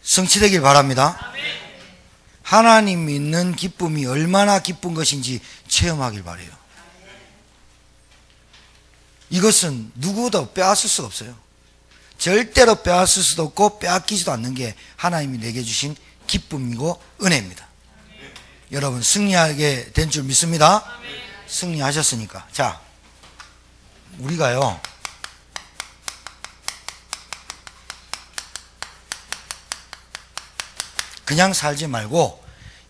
성취되길 바랍니다. 하나님 믿는 기쁨이 얼마나 기쁜 것인지 체험하길 바라요. 이것은 누구도 빼앗을 수가 없어요. 절대로 빼앗을 수도 없고 빼앗기지도 않는 게 하나님이 내게 주신 기쁨이고 은혜입니다. 여러분 승리하게 된 줄 믿습니다. 승리하셨으니까. 자, 우리가요 그냥 살지 말고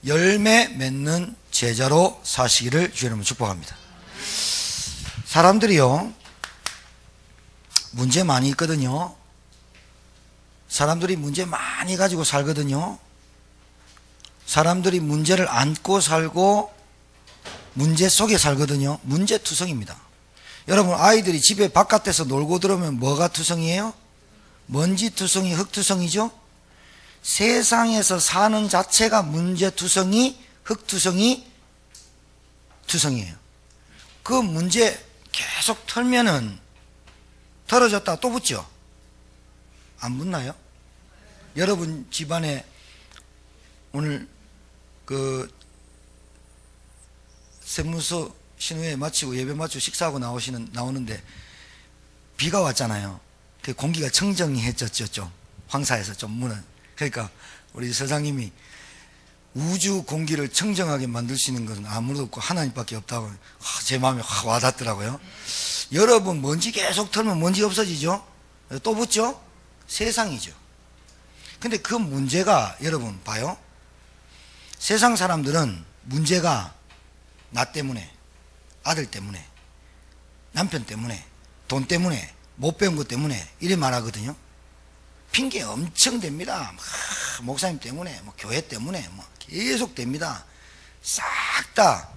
열매 맺는 제자로 사시기를 주의 이름으로 축복합니다. 사람들이요 문제 많이 있거든요. 사람들이 문제 많이 가지고 살거든요. 사람들이 문제를 안고 살고 문제 속에 살거든요. 문제투성입니다. 여러분 아이들이 집에 바깥에서 놀고 들어오면 뭐가 투성이에요? 먼지투성이, 흙투성이죠. 세상에서 사는 자체가 문제투성이, 흙투성이, 투성이에요. 그 문제 계속 털면은 털어졌다가 또 붙죠? 안 붙나요? 여러분 집안에 오늘 그 세무서 신우회 마치고 예배 마치고 식사하고 나오는데 비가 왔잖아요. 그 공기가 청정해졌죠. 좀 황사에서 좀 문은. 그러니까 우리 서장님이 우주 공기를 청정하게 만들 수 있는 것은 아무도 없고 하나님밖에 없다고 제 마음에 확 와닿더라고요. 여러분 먼지 계속 털면 먼지 없어지죠? 또 붙죠? 세상이죠. 근데 그 문제가 여러분 봐요. 세상 사람들은 문제가 나 때문에, 아들 때문에, 남편 때문에, 돈 때문에, 못 배운 것 때문에 이래 말하거든요. 핑계 엄청 댑니다. 목사님 때문에, 교회 때문에 계속 댑니다. 싹 다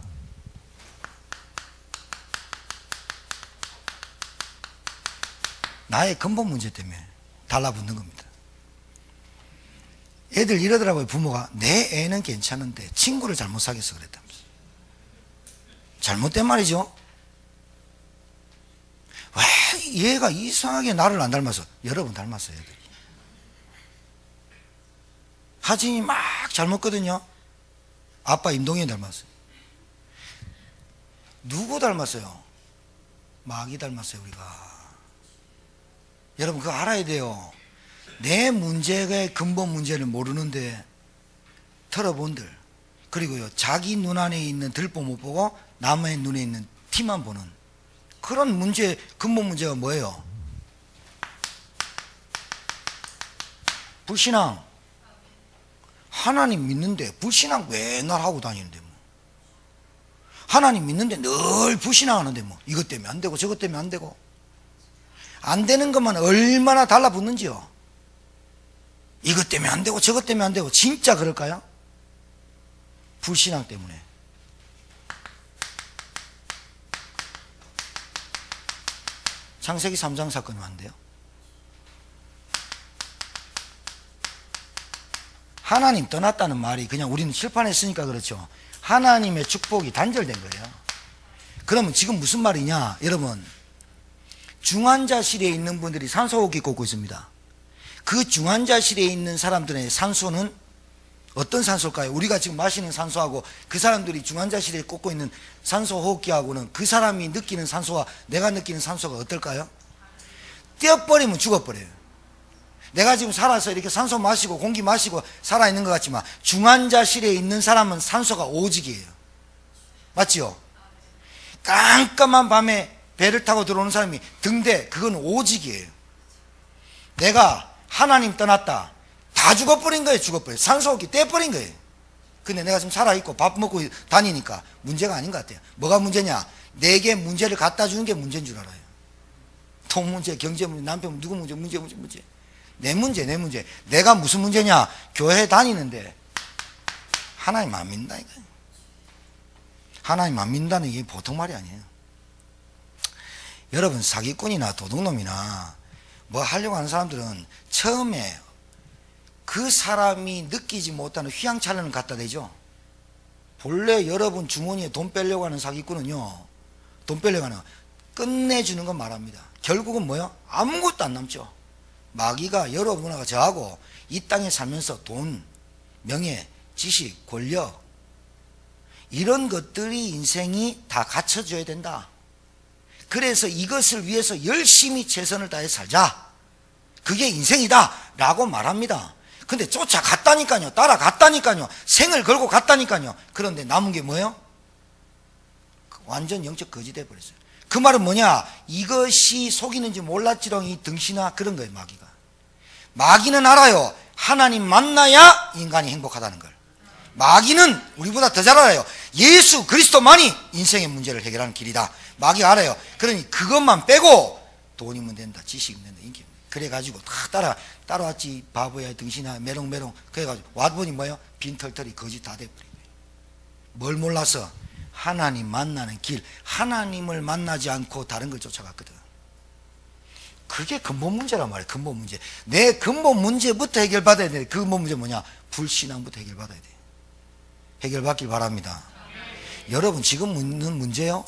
나의 근본 문제 때문에 달라붙는 겁니다. 애들 이러더라고요. 부모가 내 애는 괜찮은데 친구를 잘못 사귀어서 그랬다면서. 잘못된 말이죠. 왜 얘가 이상하게 나를 안 닮아서. 여러분 닮았어요. 애들이 하진이 막 잘 먹거든요. 아빠 임동현 닮았어요. 누구 닮았어요? 마귀 닮았어요. 우리가. 여러분 그거 알아야 돼요. 내 문제의 근본 문제를 모르는데 털어본들, 그리고요 자기 눈 안에 있는 들보 못 보고 남의 눈에 있는 티만 보는 그런 문제, 근본 문제가 뭐예요? 불신앙. 하나님 믿는데 불신앙 맨날 하고 다니는데 뭐. 하나님 믿는데 늘 불신앙하는데 뭐. 이것 때문에 안 되고 저것 때문에 안 되고. 안 되는 것만 얼마나 달라붙는지요. 이것 때문에 안 되고 저것 때문에 안 되고. 진짜 그럴까요? 불신앙 때문에. 창세기 3장 사건이면 안 돼요? 하나님 떠났다는 말이 그냥 우리는 칠판에 쓰니까 그렇죠. 하나님의 축복이 단절된 거예요. 그러면 지금 무슨 말이냐? 여러분 중환자실에 있는 분들이 산소호흡기 꽂고 있습니다. 그 중환자실에 있는 사람들의 산소는 어떤 산소일까요? 우리가 지금 마시는 산소하고 그 사람들이 중환자실에 꽂고 있는 산소호흡기하고는 그 사람이 느끼는 산소와 내가 느끼는 산소가 어떨까요? 떼어버리면 죽어버려요. 내가 지금 살아서 이렇게 산소 마시고 공기 마시고 살아있는 것 같지만 중환자실에 있는 사람은 산소가 오직이에요. 맞지요? 깜깜한 밤에 배를 타고 들어오는 사람이 등대, 그건 오직이에요. 내가 하나님 떠났다. 다 죽어버린 거예요. 죽어버려요. 산소호흡기 떼어버린 거예요. 근데 내가 지금 살아있고 밥 먹고 다니니까 문제가 아닌 것 같아요. 뭐가 문제냐? 내게 문제를 갖다 주는 게 문제인 줄 알아요. 돈 문제, 경제 문제, 남편 문제, 누구 문제, 문제. 내 문제. 내가 무슨 문제냐? 교회 다니는데 하나님 안 믿는다니까. 하나님 안 믿는다는 게 보통 말이 아니에요. 여러분 사기꾼이나 도둑놈이나 뭐 하려고 하는 사람들은 처음에 그 사람이 느끼지 못하는 휘황찬란을 갖다 대죠. 본래 여러분 주머니에 돈 빼려고 하는 사기꾼은요, 돈 빼려고 하는 끝내주는 건 말합니다. 결국은 뭐요? 아무것도 안 남죠. 마귀가 여러 문화가 저하고 이 땅에 살면서 돈, 명예, 지식, 권력 이런 것들이 인생이 다 갖춰줘야 된다. 그래서 이것을 위해서 열심히 최선을 다해 살자. 그게 인생이다 라고 말합니다. 근데 쫓아갔다니까요. 따라갔다니까요. 생을 걸고 갔다니까요. 그런데 남은 게 뭐예요? 완전 영적 거지 돼버렸어요. 그 말은 뭐냐? 이것이 속이는지 몰랐지롱 이 등신아, 그런 거예요. 마귀는 알아요. 하나님 만나야 인간이 행복하다는 걸. 마귀는 우리보다 더 잘 알아요. 예수 그리스도만이 인생의 문제를 해결하는 길이다. 마귀가 알아요. 그러니 그것만 빼고 돈이면 된다, 지식이면 된다, 인기. 그래가지고 다 따라왔지. 바보야, 등신아, 메롱메롱. 그래가지고 와보니 뭐예요? 빈털털이 거지 다 돼버린 거예요. 뭘 몰라서? 하나님 만나는 길, 하나님을 만나지 않고 다른 걸 쫓아갔거든. 그게 근본 문제란 말이에요. 근본 문제. 내 근본 문제부터 해결받아야 돼. 그 근본 문제 뭐냐? 불신앙부터 해결받아야 돼. 해결받길 바랍니다. 여러분 지금 있는 문제요?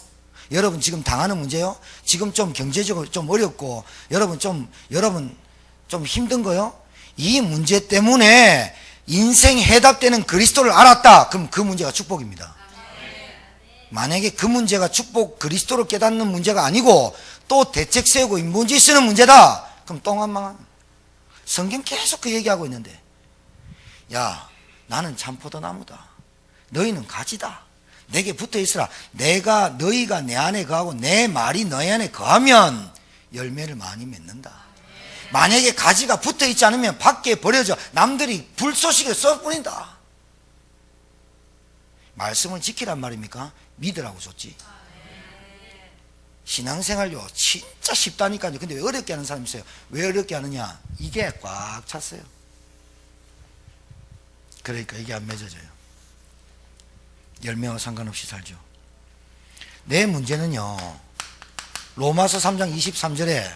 여러분 지금 당하는 문제요? 지금 좀 경제적으로 좀 어렵고 여러분 좀 힘든 거요? 이 문제 때문에 인생 해답되는 그리스도를 알았다. 그럼 그 문제가 축복입니다. 만약에 그 문제가 축복 그리스도를 깨닫는 문제가 아니고 또 대책 세우고 인본주의 쓰는 문제다. 그럼 똥한망한. 성경 계속 그 얘기하고 있는데, 야, 나는 참포도나무다. 너희는 가지다. 내게 붙어 있으라. 너희가 내 안에 거하고 내 말이 너희 안에 거하면 열매를 많이 맺는다. 만약에 가지가 붙어 있지 않으면 밖에 버려져 남들이 불쏘시개 써뿌린다. 말씀을 지키란 말입니까? 믿으라고 줬지. 신앙생활요 진짜 쉽다니까요. 근데 왜 어렵게 하는 사람이 있어요? 왜 어렵게 하느냐? 이게 꽉 찼어요. 그러니까 이게 안 맺어져요. 열매와 상관없이 살죠. 내 문제는요, 로마서 3장 23절에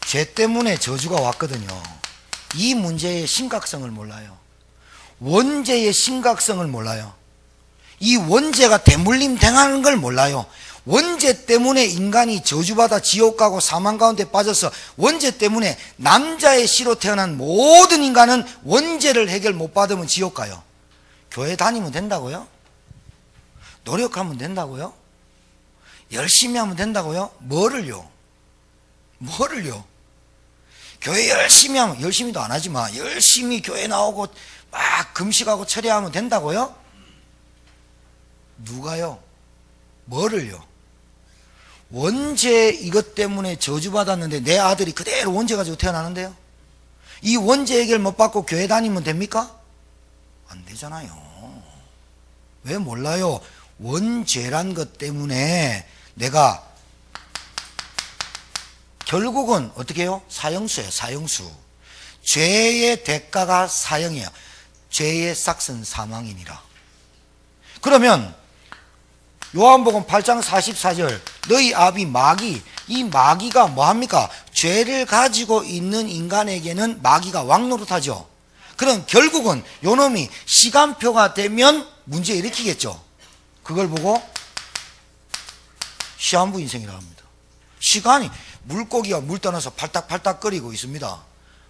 죄 때문에 저주가 왔거든요. 이 문제의 심각성을 몰라요. 원죄의 심각성을 몰라요. 이 원죄가 대물림 당하는 걸 몰라요. 원죄 때문에 인간이 저주받아 지옥 가고 사망 가운데 빠져서 원죄 때문에 남자의 씨로 태어난 모든 인간은 원죄를 해결 못 받으면 지옥 가요. 교회 다니면 된다고요? 노력하면 된다고요? 열심히 하면 된다고요? 뭐를요? 교회 열심히 하면, 열심히도 안 하지만 열심히 교회 나오고 막 금식하고 철야하면 된다고요? 누가요? 뭐를요? 원죄 이것 때문에 저주받았는데 내 아들이 그대로 원죄 가지고 태어나는데요? 이 원죄 해결 못 받고 교회 다니면 됩니까? 안 되잖아요. 왜 몰라요? 원죄란 것 때문에 내가 결국은 어떻게 해요? 사형수예요. 사형수. 죄의 대가가 사형이에요. 죄의 삭은 사망이니라. 그러면 요한복음 8장 44절, 너희 아비 마귀, 이 마귀가 뭐합니까? 죄를 가지고 있는 인간에게는 마귀가 왕노릇하죠. 그럼 결국은 요놈이 시간표가 되면 문제 일으키겠죠. 그걸 보고 시한부 인생이라고 합니다. 시간이, 물고기가 물 떠나서 팔딱팔딱거리고 있습니다.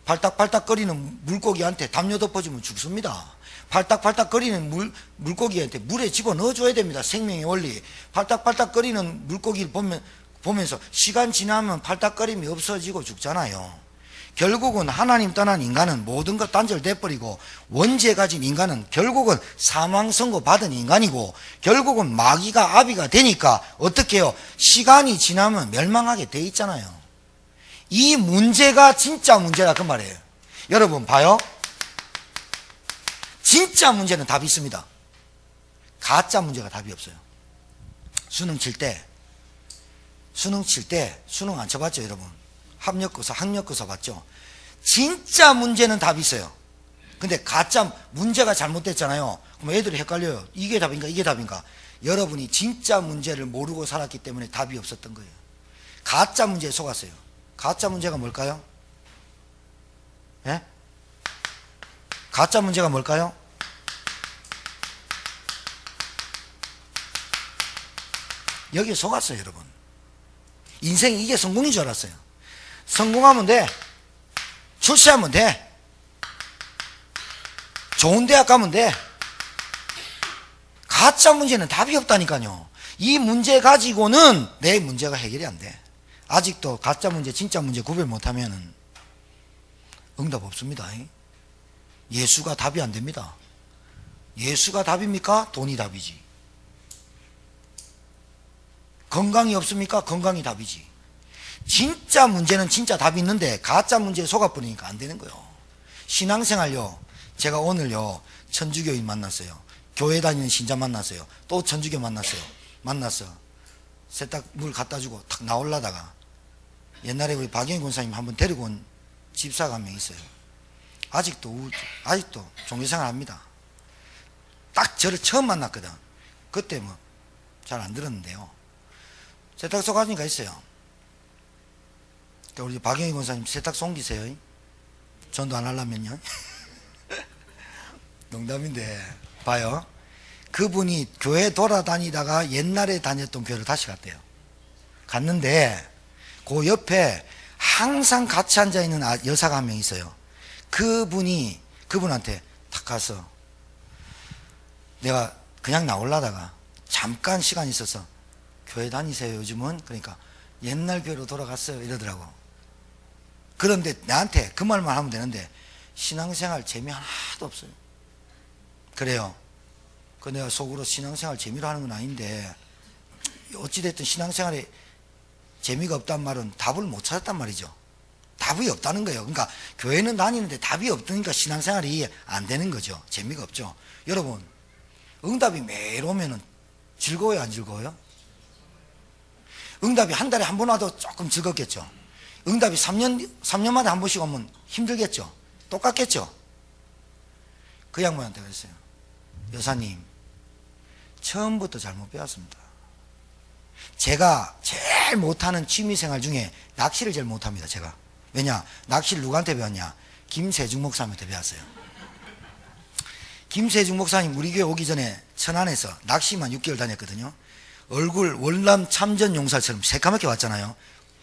팔딱팔딱거리는 물고기한테 담요 덮어주면 죽습니다. 팔딱팔딱거리는 물고기한테 물에 집어넣어줘야 됩니다. 생명의 원리. 팔딱팔딱거리는 물고기를 보면서 시간 지나면 팔딱거림이 없어지고 죽잖아요. 결국은 하나님 떠난 인간은 모든 것 단절돼버리고 원죄 가진 인간은 결국은 사망 선고 받은 인간이고 결국은 마귀가 아비가 되니까 어떻게 해요? 시간이 지나면 멸망하게 돼 있잖아요. 이 문제가 진짜 문제다 그 말이에요. 여러분 봐요. 진짜 문제는 답이 있습니다. 가짜 문제가 답이 없어요. 수능 칠 때 수능 안 쳐봤죠 여러분? 학력고사 봤죠? 진짜 문제는 답이 있어요. 근데 가짜 문제가 잘못됐잖아요. 그럼 애들이 헷갈려요. 이게 답인가 이게 답인가. 여러분이 진짜 문제를 모르고 살았기 때문에 답이 없었던 거예요. 가짜 문제에 속았어요. 가짜 문제가 뭘까요? 예? 가짜 문제가 뭘까요? 여기에 속았어요 여러분. 인생이 이게 성공인 줄 알았어요. 성공하면 돼. 출세하면 돼. 좋은 대학 가면 돼. 가짜 문제는 답이 없다니까요. 이 문제 가지고는 내 문제가 해결이 안 돼. 아직도 가짜 문제, 진짜 문제 구별 못하면 응답 없습니다. 예수가 답이 안 됩니다. 예수가 답입니까? 돈이 답이지. 건강이 없습니까? 건강이 답이지. 진짜 문제는 진짜 답이 있는데 가짜 문제에 속아버리니까 안 되는 거예요. 신앙생활요, 제가 오늘요 천주교인 만났어요. 교회 다니는 신자 만났어요. 또 천주교 만났어. 세탁물 갖다 주고 탁 나오려다가 옛날에 우리 박영희 권사님 한번 데리고 온 집사가 한 명 있어요. 아직도 종교생활 합니다. 딱 저를 처음 만났거든. 그때 뭐 잘 안 들었는데요. 세탁소 가니까 있어요. 우리 박영희 권사님 세탁소 옮기세요. 전도 안 하려면요. 농담인데 봐요. 그분이 교회 돌아다니다가 옛날에 다녔던 교회를 다시 갔대요. 갔는데 그 옆에 항상 같이 앉아있는 여사가 한 명 있어요. 그분한테 탁 가서 내가 그냥 나오려다가 잠깐 시간이 있어서 교회 다니세요 요즘은? 그러니까 옛날 교회로 돌아갔어요 이러더라고. 그런데 나한테 그 말만 하면 되는데 신앙생활 재미 하나도 없어요. 그래요. 그 내가 속으로 신앙생활 재미로 하는 건 아닌데 어찌됐든 신앙생활에 재미가 없단 말은 답을 못 찾았단 말이죠. 답이 없다는 거예요. 그러니까 교회는 다니는데 답이 없으니까 신앙생활이 안 되는 거죠. 재미가 없죠. 여러분, 응답이 매일 오면은 즐거워요, 안 즐거워요? 응답이 한 달에 한 번 와도 조금 즐겁겠죠. 응답이 3년마다 한 번씩 오면 힘들겠죠. 똑같겠죠. 그 양반한테 그랬어요. 여사님, 처음부터 잘못 배웠습니다. 제가 제일 못하는 취미생활 중에 낚시를 제일 못합니다. 제가. 왜냐? 낚시를 누구한테 배웠냐? 김세중 목사님한테 배웠어요. 김세중 목사님 우리 교회 오기 전에 천안에서 낚시만 6개월 다녔거든요. 얼굴 월남 참전용사처럼 새까맣게 왔잖아요.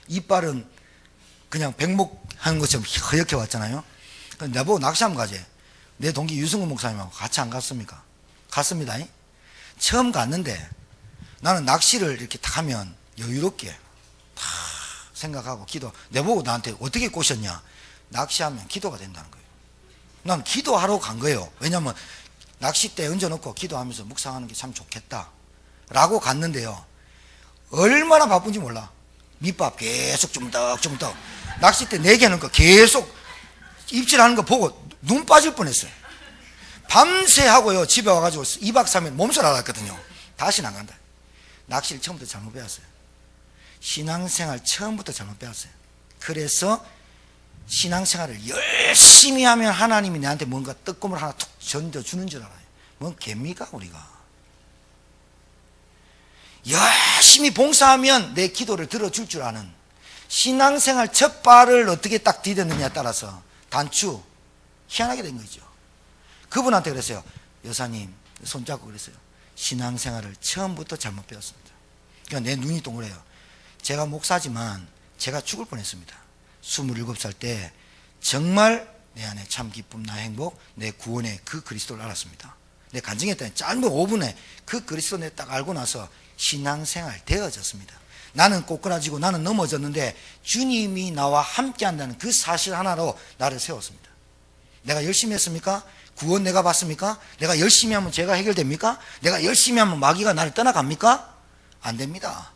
이빨은 그냥 백목하는 것처럼 허옇게 왔잖아요. 내보고 낚시 한번 가재. 내 동기 유승훈 목사님하고 같이 안 갔습니까? 갔습니다. 처음 갔는데 나는 낚시를 이렇게 딱 하면 여유롭게 다 생각하고 기도. 내보고 나한테 어떻게 꼬셨냐? 낚시하면 기도가 된다는 거예요. 난 기도하러 간 거예요. 왜냐하면 낚싯대 얹어놓고 기도하면서 묵상하는 게 참 좋겠다 라고 갔는데요, 얼마나 바쁜지 몰라. 밑밥 계속 쭈물떡 낚싯대 4개 넣은 거 계속 입질하는 거 보고 눈 빠질 뻔했어요. 밤새 하고요 집에 와가지고 2박 3일 몸살 앓았거든요. 다시는 안 간다. 낚시를 처음부터 잘못 배웠어요. 신앙생활 처음부터 잘못 배웠어요. 그래서 신앙생활을 열심히 하면 하나님이 내한테 뭔가 떡고물 하나 툭 던져주는 줄 알아요. 뭔 개입니까 우리가. 열심히 봉사하면 내 기도를 들어줄 줄 아는 신앙생활 첫 발을 어떻게 딱 디뎠느냐에 따라서 단추 희한하게 된 거죠. 그분한테 그랬어요. 여사님 손잡고 그랬어요. 신앙생활을 처음부터 잘못 배웠습니다. 그러니까 내 눈이 동그래요. 제가 목사지만 제가 죽을 뻔했습니다. 27살 때 정말 내 안에 참 기쁨, 나 행복, 내 구원의 그 그리스도를 알았습니다. 내 간증했더니 짧은 5분에 그 그리스도 내 딱 알고 나서 신앙생활 되어졌습니다. 나는 꼬꾸라지고 나는 넘어졌는데 주님이 나와 함께 한다는 그 사실 하나로 나를 세웠습니다. 내가 열심히 했습니까? 구원 내가 받습니까? 내가 열심히 하면 죄가 해결됩니까? 내가 열심히 하면 마귀가 나를 떠나갑니까? 안 됩니다.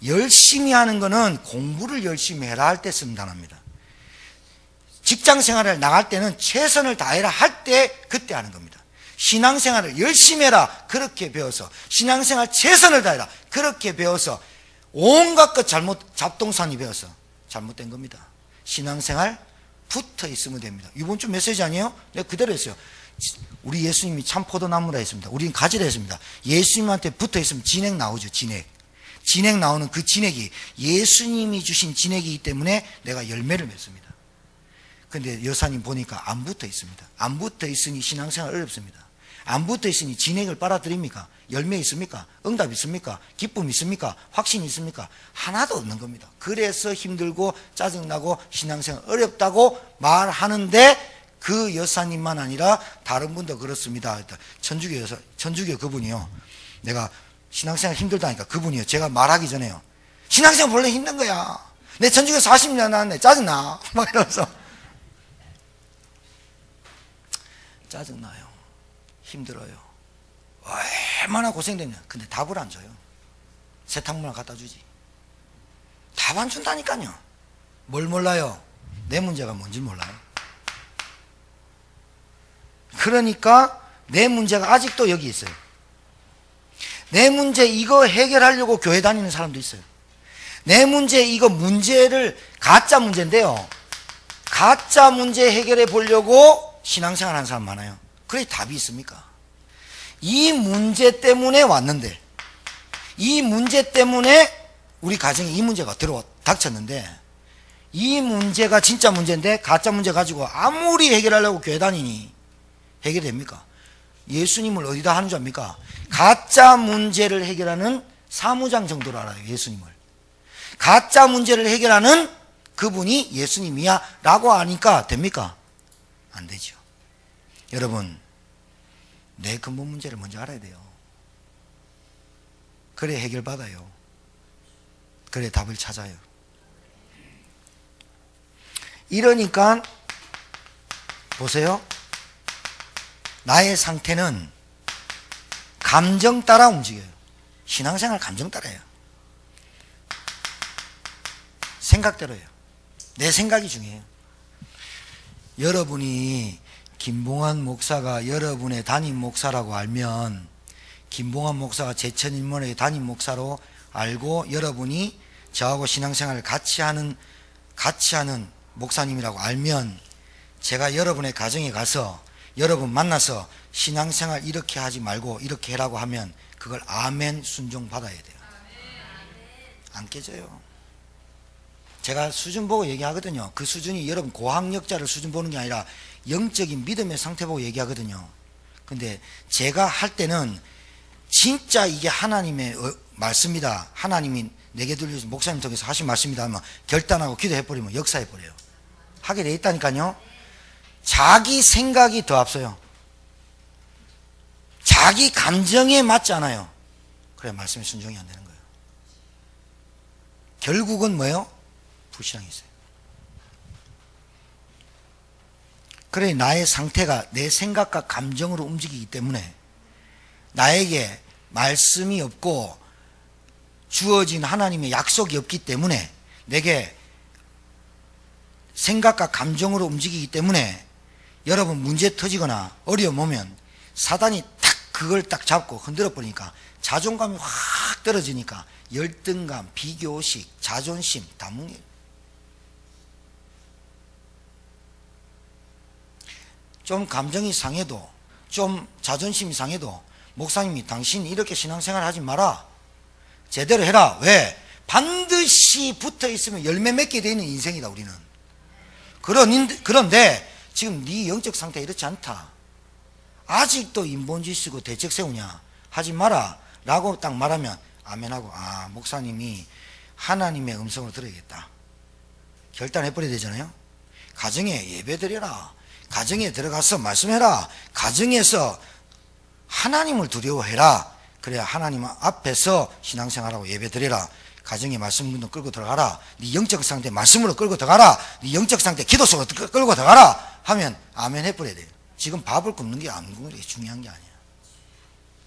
열심히 하는 거는 공부를 열심히 해라 할 때 쓰는 단어입니다. 직장생활을 나갈 때는 최선을 다해라 할 때 그때 하는 겁니다. 신앙생활을 열심히 해라 그렇게 배워서, 신앙생활 최선을 다해라 그렇게 배워서 온갖 것 잡동사니 배워서 잘못된 겁니다. 신앙생활 붙어 있으면 됩니다. 이번 주 메시지 아니에요? 내가 그대로 했어요. 우리 예수님이 참 포도나무라 했습니다. 우리는 가지라 했습니다. 예수님한테 붙어 있으면 진액 나오죠. 진액 나오는 그 진액이 예수님이 주신 진액이기 때문에 내가 열매를 맺습니다. 근데 여사님 보니까 안 붙어 있습니다. 안 붙어 있으니 신앙생활 어렵습니다. 안 붙어 있으니 진액을 빨아들입니까? 열매 있습니까? 응답 있습니까? 기쁨 있습니까? 확신이 있습니까? 하나도 없는 겁니다. 그래서 힘들고 짜증나고 신앙생활 어렵다고 말하는데 그 여사님만 아니라 다른 분도 그렇습니다. 천주교 여사, 천주교 그분이요. 내가 신앙생활 힘들다니까 그분이요. 제가 말하기 전에요. 신앙생활 원래 힘든 거야. 내 천주교 40년 나왔네. 짜증나. 막 이러면서. 짜증나요. 힘들어요. 얼마나 고생됐냐. 근데 답을 안 줘요. 세탁물을 갖다 주지. 답 안 준다니까요. 뭘 몰라요? 내 문제가 뭔지 몰라요. 그러니까 내 문제가 아직도 여기 있어요. 내 문제 이거 해결하려고 교회 다니는 사람도 있어요. 내 문제 이거 문제를 가짜 문제인데요. 가짜 문제 해결해 보려고 신앙생활 하는 사람 많아요. 그래 답이 있습니까? 이 문제 때문에 왔는데 이 문제 때문에 우리 가정에 이 문제가 닥쳤는데 이 문제가 진짜 문제인데 가짜 문제 가지고 아무리 해결하려고 교회 다니니 해결됩니까? 예수님을 어디다 하는 줄 압니까? 가짜 문제를 해결하는 사무장 정도로 알아요. 예수님을. 가짜 문제를 해결하는 그분이 예수님이야 라고 하니까 됩니까? 안 되죠. 여러분, 내 근본 문제를 먼저 알아야 돼요. 그래 해결받아요. 그래 답을 찾아요. 이러니까 보세요. 나의 상태는 감정 따라 움직여요. 신앙생활 감정 따라요. 생각대로예요. 내 생각이 중요해요. 여러분이 김봉환 목사가 여러분의 담임 목사라고 알면, 김봉환 목사가 제천인문회의 담임 목사로 알고 여러분이 저하고 신앙생활을 같이 하는 목사님이라고 알면, 제가 여러분의 가정에 가서 여러분 만나서 신앙생활 이렇게 하지 말고 이렇게 해라고 하면 그걸 아멘 순종 받아야 돼요. 안 깨져요. 제가 수준 보고 얘기하거든요. 그 수준이 여러분 고학력자를 수준 보는 게 아니라 영적인 믿음의 상태 보고 얘기하거든요. 근데 제가 할 때는 진짜 이게 하나님의 말씀이다, 하나님이 내게 들려서 목사님 통해서 하신 말씀이다 하면 결단하고 기도해버리면 역사해버려요. 하게 돼 있다니까요. 자기 생각이 더 앞서요. 자기 감정에 맞지 않아요. 그래 말씀에 순종이 안 되는 거예요. 결국은 뭐예요? 불신앙이 있어요. 그래 나의 상태가 내 생각과 감정으로 움직이기 때문에 나에게 말씀이 없고 주어진 하나님의 약속이 없기 때문에, 내게 생각과 감정으로 움직이기 때문에 여러분 문제 터지거나 어려움 오면 사단이 탁 그걸 딱 잡고 흔들어 버리니까 자존감이 확 떨어지니까 열등감, 비교의식, 자존심 다 뭉개요. 좀 감정이 상해도, 좀 자존심이 상해도 목사님이 당신 이렇게 신앙생활 하지 마라, 제대로 해라. 왜? 반드시 붙어 있으면 열매 맺게 되는 인생이다 우리는. 그런데 지금 네 영적 상태가 이렇지 않다, 아직도 인본주의 쓰고 대책 세우냐, 하지 마라 라고 딱 말하면 아멘하고, 아 목사님이 하나님의 음성을 들어야겠다 결단해버려야 되잖아요. 가정에 예배드려라, 가정에 들어가서 말씀해라, 가정에서 하나님을 두려워해라. 그래야 하나님 앞에서 신앙생활하고 예배드려라, 가정에 말씀으로 끌고 들어가라, 네 영적 상태 말씀으로 끌고 들어가라, 네 영적 상태 기도 속으로 끌고 들어가라 하면 아멘 해버려야 돼요. 지금 밥을 굽는 게 안 굽는 게 중요한 게 아니야.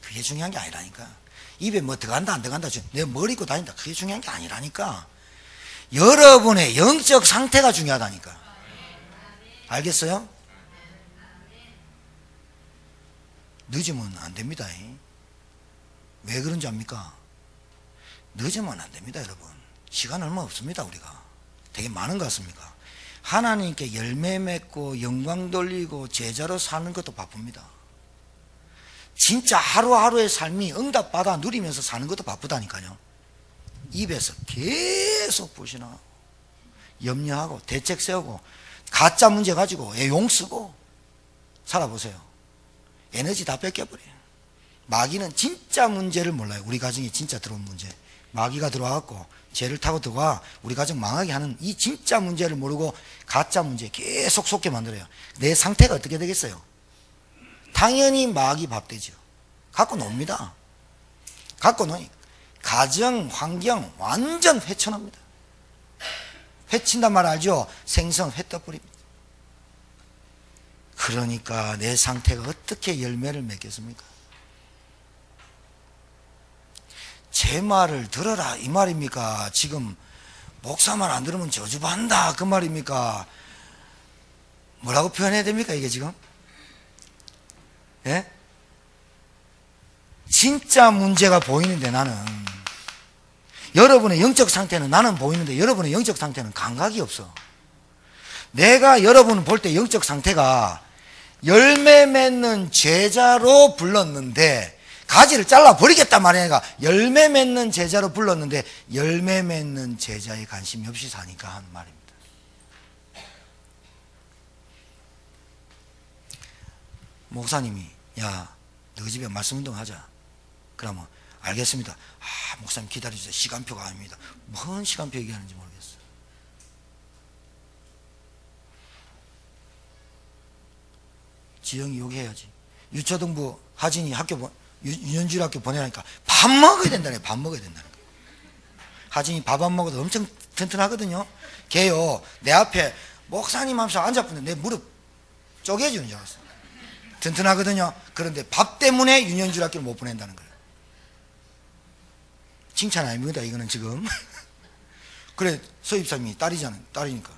그게 중요한 게 아니라니까. 입에 뭐 들어간다 안 들어간다, 내 머리 입고 다닌다, 그게 중요한 게 아니라니까. 여러분의 영적 상태가 중요하다니까. 알겠어요? 늦으면 안 됩니다. 왜 그런지 압니까? 늦으면 안 됩니다. 여러분 시간 얼마 없습니다. 우리가 되게 많은 것 같습니까? 하나님께 열매 맺고 영광 돌리고 제자로 사는 것도 바쁩니다. 진짜 하루하루의 삶이 응답받아 누리면서 사는 것도 바쁘다니까요. 입에서 계속 불신하고 염려하고 대책 세우고 가짜 문제 가지고 용 쓰고 살아보세요. 에너지 다 뺏겨버려요. 마귀는 진짜 문제를 몰라요. 우리 가정에 진짜 들어온 문제. 마귀가 들어와갖고 죄를 타고 들어와 우리 가정 망하게 하는 이 진짜 문제를 모르고 가짜 문제 계속 속게 만들어요. 내 상태가 어떻게 되겠어요? 당연히 마귀 밥되죠. 갖고 놉니다. 갖고 노니 가정, 환경 완전 회천합니다. 회친단 말 알죠? 생선 회 떠버립니다. 그러니까 내 상태가 어떻게 열매를 맺겠습니까? 제 말을 들어라 이 말입니까? 지금 목사 말 안 들으면 저주받는다 그 말입니까? 뭐라고 표현해야 됩니까 이게 지금? 예? 진짜 문제가 보이는데 나는 여러분의 영적 상태는 나는 보이는데 여러분의 영적 상태는 감각이 없어. 내가 여러분을 볼 때 영적 상태가 열매 맺는 제자로 불렀는데 가지를 잘라 버리겠단 말이야. 열매 맺는 제자로 불렀는데 열매 맺는 제자에 관심이 없이 사니까 하는 말입니다. 목사님이 야 너 집에 말씀운동 하자. 그러면 알겠습니다. 아 목사님 기다려주세요. 시간표가 아닙니다. 뭔 시간표 얘기하는지 모르겠어요. 지영이 요기해야지. 유초등부 하진이 학교 유년주일 학교 보내라니까 밥 먹어야 된다네. 밥 먹어야 된다는 거예요. 하진이 밥 안 먹어도 엄청 튼튼하거든요. 걔요 내 앞에 목사님 하면서 앉아보는데 내 무릎 쪼개지는 줄 알았어. 튼튼하거든요. 그런데 밥 때문에 유년주일 학교를 못 보낸다는 거예요. 칭찬 아닙니다 이거는 지금. 그래 서입사님이 딸이니까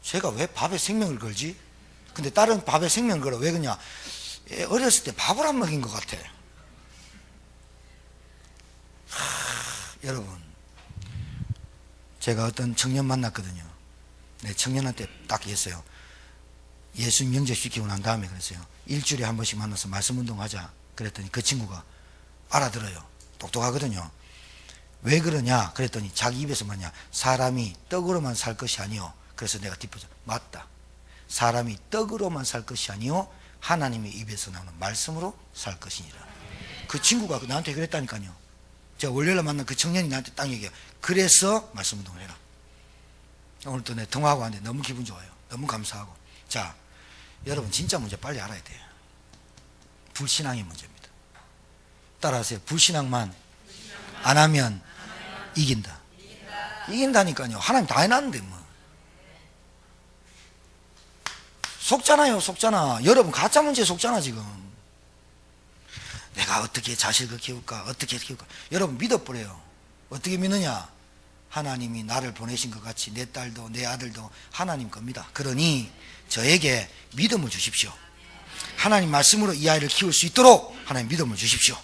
제가 왜 밥에 생명을 걸지? 근데 딸은 밥에 생명을 걸어. 왜 그러냐? 어렸을 때 밥을 안 먹인 것 같아. 여러분 제가 어떤 청년 만났거든요. 네, 청년한테 딱 했어요. 예수님 영접시키고 난 다음에 그랬어요. 일주일에 한 번씩 만나서 말씀 운동하자. 그랬더니 그 친구가 알아들어요. 똑똑하거든요. 왜 그러냐 그랬더니 자기 입에서 뭐냐 사람이 떡으로만 살 것이 아니요. 그래서 내가 뒷부분 맞다. 사람이 떡으로만 살 것이 아니요 하나님의 입에서 나오는 말씀으로 살 것이니라. 그 친구가 나한테 그랬다니까요. 제가 월요일에 만난 그 청년이 나한테 딱 얘기해요. 그래서 말씀 운동을 해라. 오늘 또 내 통화하고 왔는데 너무 기분 좋아요. 너무 감사하고. 자 여러분 진짜 문제 빨리 알아야 돼요. 불신앙의 문제입니다. 따라하세요. 불신앙만 안 하면 이긴다. 이긴다니까요. 하나님 다 해놨는데 뭐. 속잖아요. 속잖아. 여러분 가짜 문제에 속잖아 지금. 내가 어떻게 자식을 키울까? 어떻게 키울까? 여러분 믿어버려요. 어떻게 믿느냐? 하나님이 나를 보내신 것 같이 내 딸도 내 아들도 하나님 겁니다. 그러니 저에게 믿음을 주십시오. 하나님 말씀으로 이 아이를 키울 수 있도록 하나님 믿음을 주십시오.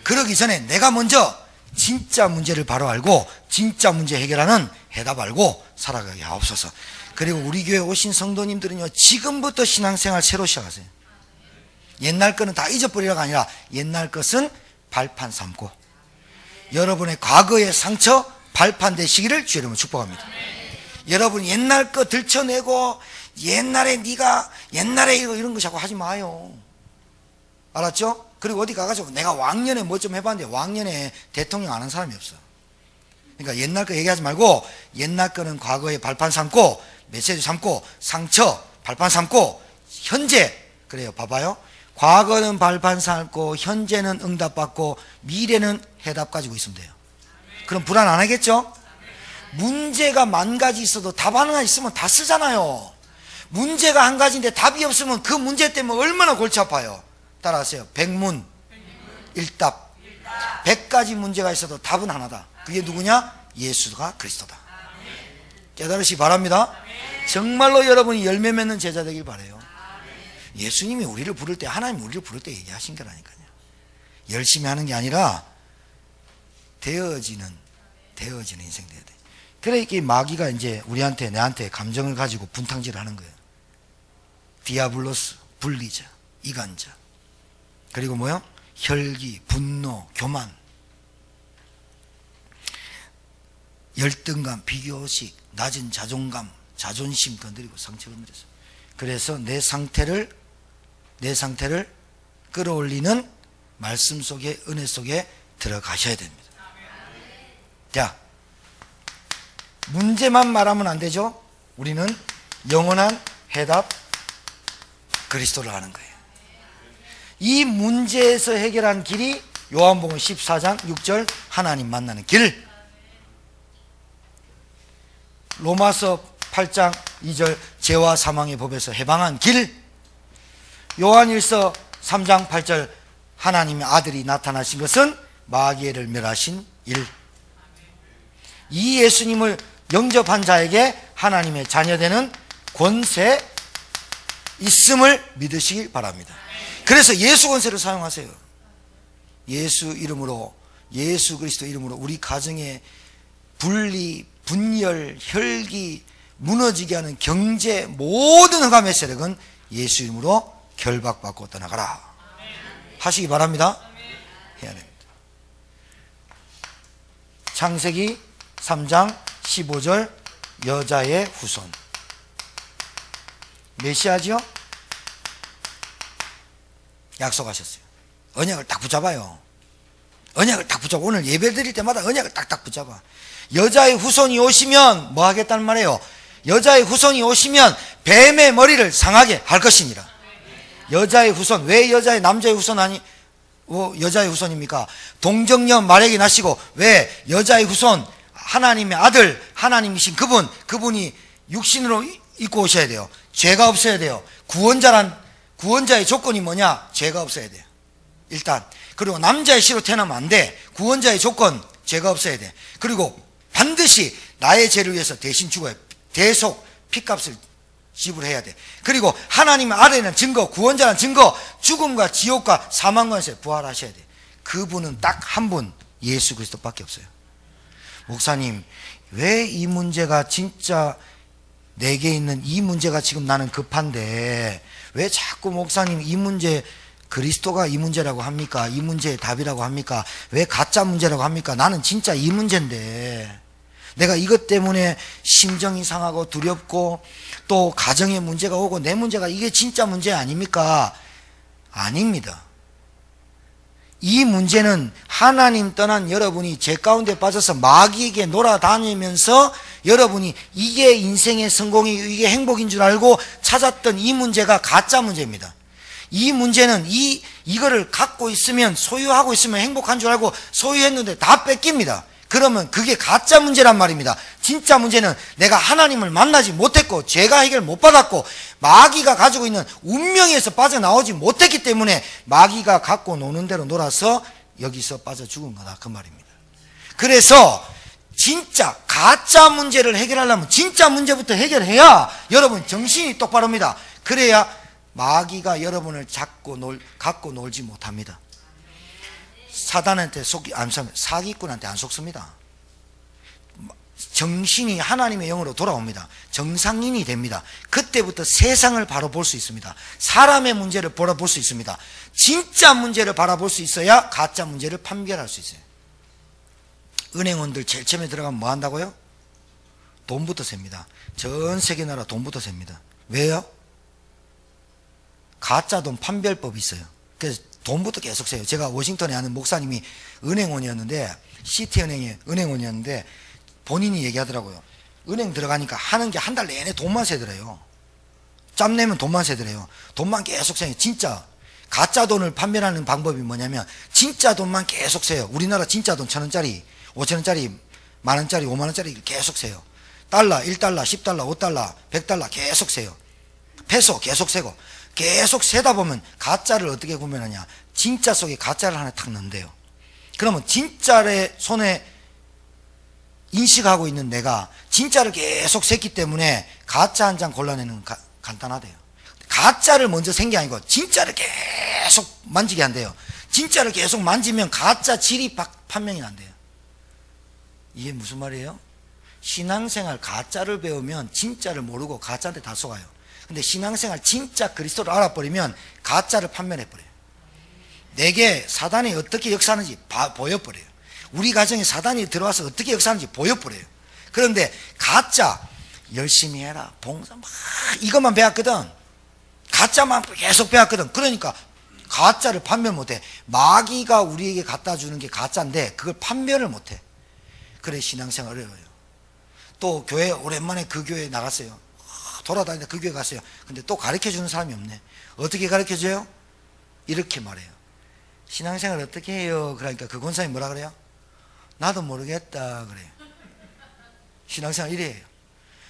그러기 전에 내가 먼저 진짜 문제를 바로 알고 진짜 문제 해결하는 해답 알고 살아가게 하옵소서. 그리고 우리 교회 오신 성도님들은요 지금부터 신앙생활 새로 시작하세요. 옛날 거는 다 잊어버리라가 아니라 옛날 것은 발판 삼고 여러분의 과거의 상처 발판 되시기를 주의 이름으로 축복합니다. 여러분 옛날 거 들춰내고 옛날에 네가 옛날에 이런 거 자꾸 하지 마요. 알았죠? 그리고 어디 가가지고 내가 왕년에 뭐 좀 해봤는데 왕년에 대통령 안 한 사람이 없어. 그러니까 옛날 거 얘기하지 말고 옛날 거는 과거에 발판 삼고 메시지 삼고 상처 발판 삼고 현재 그래요. 봐봐요. 과거는 발판 삼고 현재는 응답받고 미래는 해답 가지고 있으면 돼요. 그럼 불안 안 하겠죠? 문제가 만 가지 있어도 답 하나 있으면 다 쓰잖아요. 문제가 한 가지인데 답이 없으면 그 문제 때문에 얼마나 골치 아파요. 따라하세요. 백문 일답. 100가지 문제가 있어도 답은 하나다. 그게 누구냐? 예수가 그리스도다. 깨달으시기 바랍니다. 정말로 여러분이 열매 맺는 제자 되길 바라요. 예수님이 우리를 부를 때 하나님 우리를 부를 때 얘기하신 거라니까요. 열심히 하는 게 아니라 되어지는 인생 돼야 돼. 그러니까 마귀가 이제 우리한테 내한테 감정을 가지고 분탕질을 하는 거예요. 디아블로스, 분리자, 이간자. 그리고 뭐요? 혈기, 분노, 교만, 열등감, 비교의식, 낮은 자존감, 자존심 건드리고 상처 건드렸어요. 그래서 내 상태를 끌어올리는 말씀 속에, 은혜 속에 들어가셔야 됩니다. 자, 문제만 말하면 안 되죠. 우리는 영원한 해답 그리스도를 아는 거예요. 이 문제에서 해결한 길이 요한복음 14장 6절 하나님 만나는 길, 로마서 8장 2절 죄와 사망의 법에서 해방한 길, 요한일서 3장 8절 하나님의 아들이 나타나신 것은 마귀를 멸하신 일. 이 예수님을 영접한 자에게 하나님의 자녀되는 권세 있음을 믿으시길 바랍니다. 그래서 예수 권세를 사용하세요. 예수 이름으로, 예수 그리스도 이름으로 우리 가정의 분리, 분열, 혈기 무너지게 하는 경제 모든 흑암의 세력은 예수 이름으로 결박받고 떠나가라 하시기 바랍니다. 해야 됩니다. 창세기 3장 15절 여자의 후손, 메시아지요? 약속하셨어요. 언약을 딱 붙잡아요. 언약을 딱 붙잡아. 오늘 예배 드릴 때마다 언약을 딱딱 붙잡아. 여자의 후손이 오시면 뭐 하겠다는 말이에요? 여자의 후손이 오시면 뱀의 머리를 상하게 할 것이니라. 여자의 후손, 왜 여자의, 남자의 후손 아니, 여자의 후손입니까? 동정녀 말에게 나시고, 왜 여자의 후손, 하나님의 아들, 하나님이신 그분이 육신으로 입고 오셔야 돼요. 죄가 없어야 돼요. 구원자의 조건이 뭐냐? 죄가 없어야 돼요. 일단. 그리고 남자의 씨로 태어나면 안 돼. 구원자의 조건, 죄가 없어야 돼. 그리고 반드시 나의 죄를 위해서 대신 죽어야 돼. 대속 핏값을 지불해야 돼. 그리고 하나님의 아래는 증거, 구원자는 증거, 죽음과 지옥과 사망관에서 부활하셔야 돼. 그분은 딱 한 분, 예수 그리스도밖에 없어요. 목사님, 왜 이 문제가 진짜 내게 있는 이 문제가 지금 나는 급한데 왜 자꾸 목사님 이 문제, 그리스도가 이 문제라고 합니까? 이 문제의 답이라고 합니까? 왜 가짜 문제라고 합니까? 나는 진짜 이 문제인데 내가 이것 때문에 심정이 상하고 두렵고 또 가정에 문제가 오고 내 문제가 이게 진짜 문제 아닙니까? 아닙니다. 이 문제는 하나님 떠난 여러분이 죄 가운데 빠져서 마귀에게 놀아다니면서 여러분이 이게 인생의 성공이, 이게 행복인 줄 알고 찾았던 이 문제가 가짜 문제입니다. 이 문제는 이거를 갖고 있으면, 소유하고 있으면 행복한 줄 알고 소유했는데 다 뺏깁니다. 그러면 그게 가짜 문제란 말입니다. 진짜 문제는 내가 하나님을 만나지 못했고 죄가 해결 못 받았고 마귀가 가지고 있는 운명에서 빠져나오지 못했기 때문에 마귀가 갖고 노는 대로 놀아서 여기서 빠져 죽은 거다, 그 말입니다. 그래서 진짜 가짜 문제를 해결하려면 진짜 문제부터 해결해야 여러분 정신이 똑바로입니다. 그래야 마귀가 여러분을 갖고 놀지 못합니다. 사단한테 사기꾼한테 안 속습니다. 정신이 하나님의 영으로 돌아옵니다. 정상인이 됩니다. 그때부터 세상을 바로 볼 수 있습니다. 사람의 문제를 바라볼 수 있습니다. 진짜 문제를 바라볼 수 있어야 가짜 문제를 판별할 수 있어요. 은행원들 제일 처음에 들어가면 뭐 한다고요? 돈부터 셉니다. 전 세계 나라 돈부터 셉니다. 왜요? 가짜 돈 판별법이 있어요. 그래서 돈부터 계속 세요. 제가 워싱턴에 아는 목사님이 은행원이었는데, 시티은행의 은행원이었는데 본인이 얘기하더라고요. 은행 들어가니까 하는 게 한 달 내내 돈만 세더래요. 짬 내면 돈만 세더래요. 돈만 계속 세요. 진짜 가짜 돈을 판별하는 방법이 뭐냐면 진짜 돈만 계속 세요. 우리나라 진짜 돈 1,000원짜리, 5,000원짜리, 만원짜리, 5만원짜리 계속 세요. 달러, 1달러, 10달러, 5달러, 100달러 계속 세요. 페소 계속 세고, 계속 세다 보면 가짜를 어떻게 구별하냐? 진짜 속에 가짜를 하나 탁 넣는데요. 그러면 진짜를 손에 인식하고 있는 내가 진짜를 계속 셌기 때문에 가짜 한 장 골라내는 간단하대요. 가짜를 먼저 센 게 아니고 진짜를 계속 만지게 한대요. 진짜를 계속 만지면 가짜 질이 판명이 난대요. 이게 무슨 말이에요? 신앙생활 가짜를 배우면 진짜를 모르고 가짜한테 다 속아요. 근데 신앙생활 진짜 그리스도를 알아버리면 가짜를 판별해버려요. 내게 사단이 어떻게 역사하는지 보여버려요. 우리 가정에 사단이 들어와서 어떻게 역사하는지 보여버려요. 그런데 가짜, 열심히 해라, 봉사 막 이것만 배웠거든. 가짜만 계속 배웠거든. 그러니까 가짜를 판별 못해. 마귀가 우리에게 갖다 주는 게 가짜인데 그걸 판별을 못해. 그래 신앙생활 어려워요. 또 교회 오랜만에 그 교회에 나갔어요. 돌아다니다 그 교회 갔어요. 근데 또 가르쳐주는 사람이 없네. 어떻게 가르쳐줘요? 이렇게 말해요. 신앙생활 어떻게 해요? 그러니까 그 권사님이 뭐라 그래요? 나도 모르겠다 그래요. 신앙생활 이래요.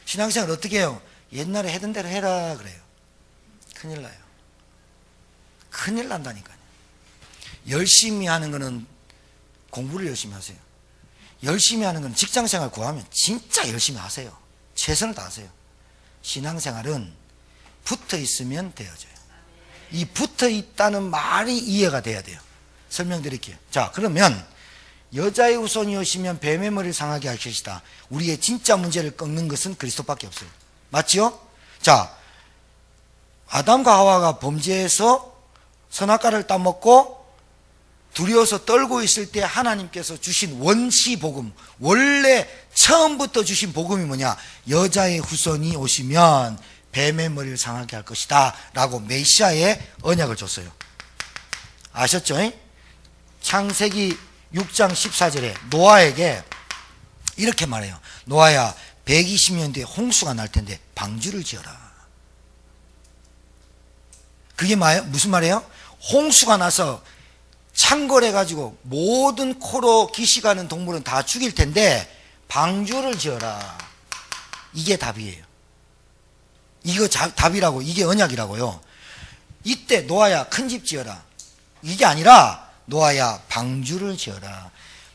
신앙생활 어떻게 해요? 옛날에 하던 대로 해라 그래요. 큰일 나요. 큰일 난다니까요. 열심히 하는 거는 공부를 열심히 하세요. 열심히 하는 건 직장생활 구하면 진짜 열심히 하세요. 최선을 다하세요. 신앙생활은 붙어 있으면 되어져요. 이 붙어 있다는 말이 이해가 돼야 돼요. 설명드릴게요. 자, 그러면 여자의 후손이 오시면 뱀의 머리를 상하게 할 것이다. 우리의 진짜 문제를 꺾는 것은 그리스도밖에 없어요. 맞지요? 자, 아담과 하와가 범죄해서 선악과를 따먹고 두려워서 떨고 있을 때 하나님께서 주신 원시 복음, 원래 처음부터 주신 복음이 뭐냐? 여자의 후손이 오시면 뱀의 머리를 상하게 할 것이다 라고 메시아의 언약을 줬어요. 아셨죠? 창세기 6장 14절에 노아에게 이렇게 말해요. 노아야, 120년 뒤에 홍수가 날 텐데 방주를 지어라. 그게 무슨 말이에요? 홍수가 나서 창궐해가지고 모든 코로 기시가는 동물은 다 죽일 텐데 방주를 지어라. 이게 답이에요. 이거 답이라고, 이게 언약이라고요. 이때 노아야 큰 집 지어라. 이게 아니라 노아야 방주를 지어라.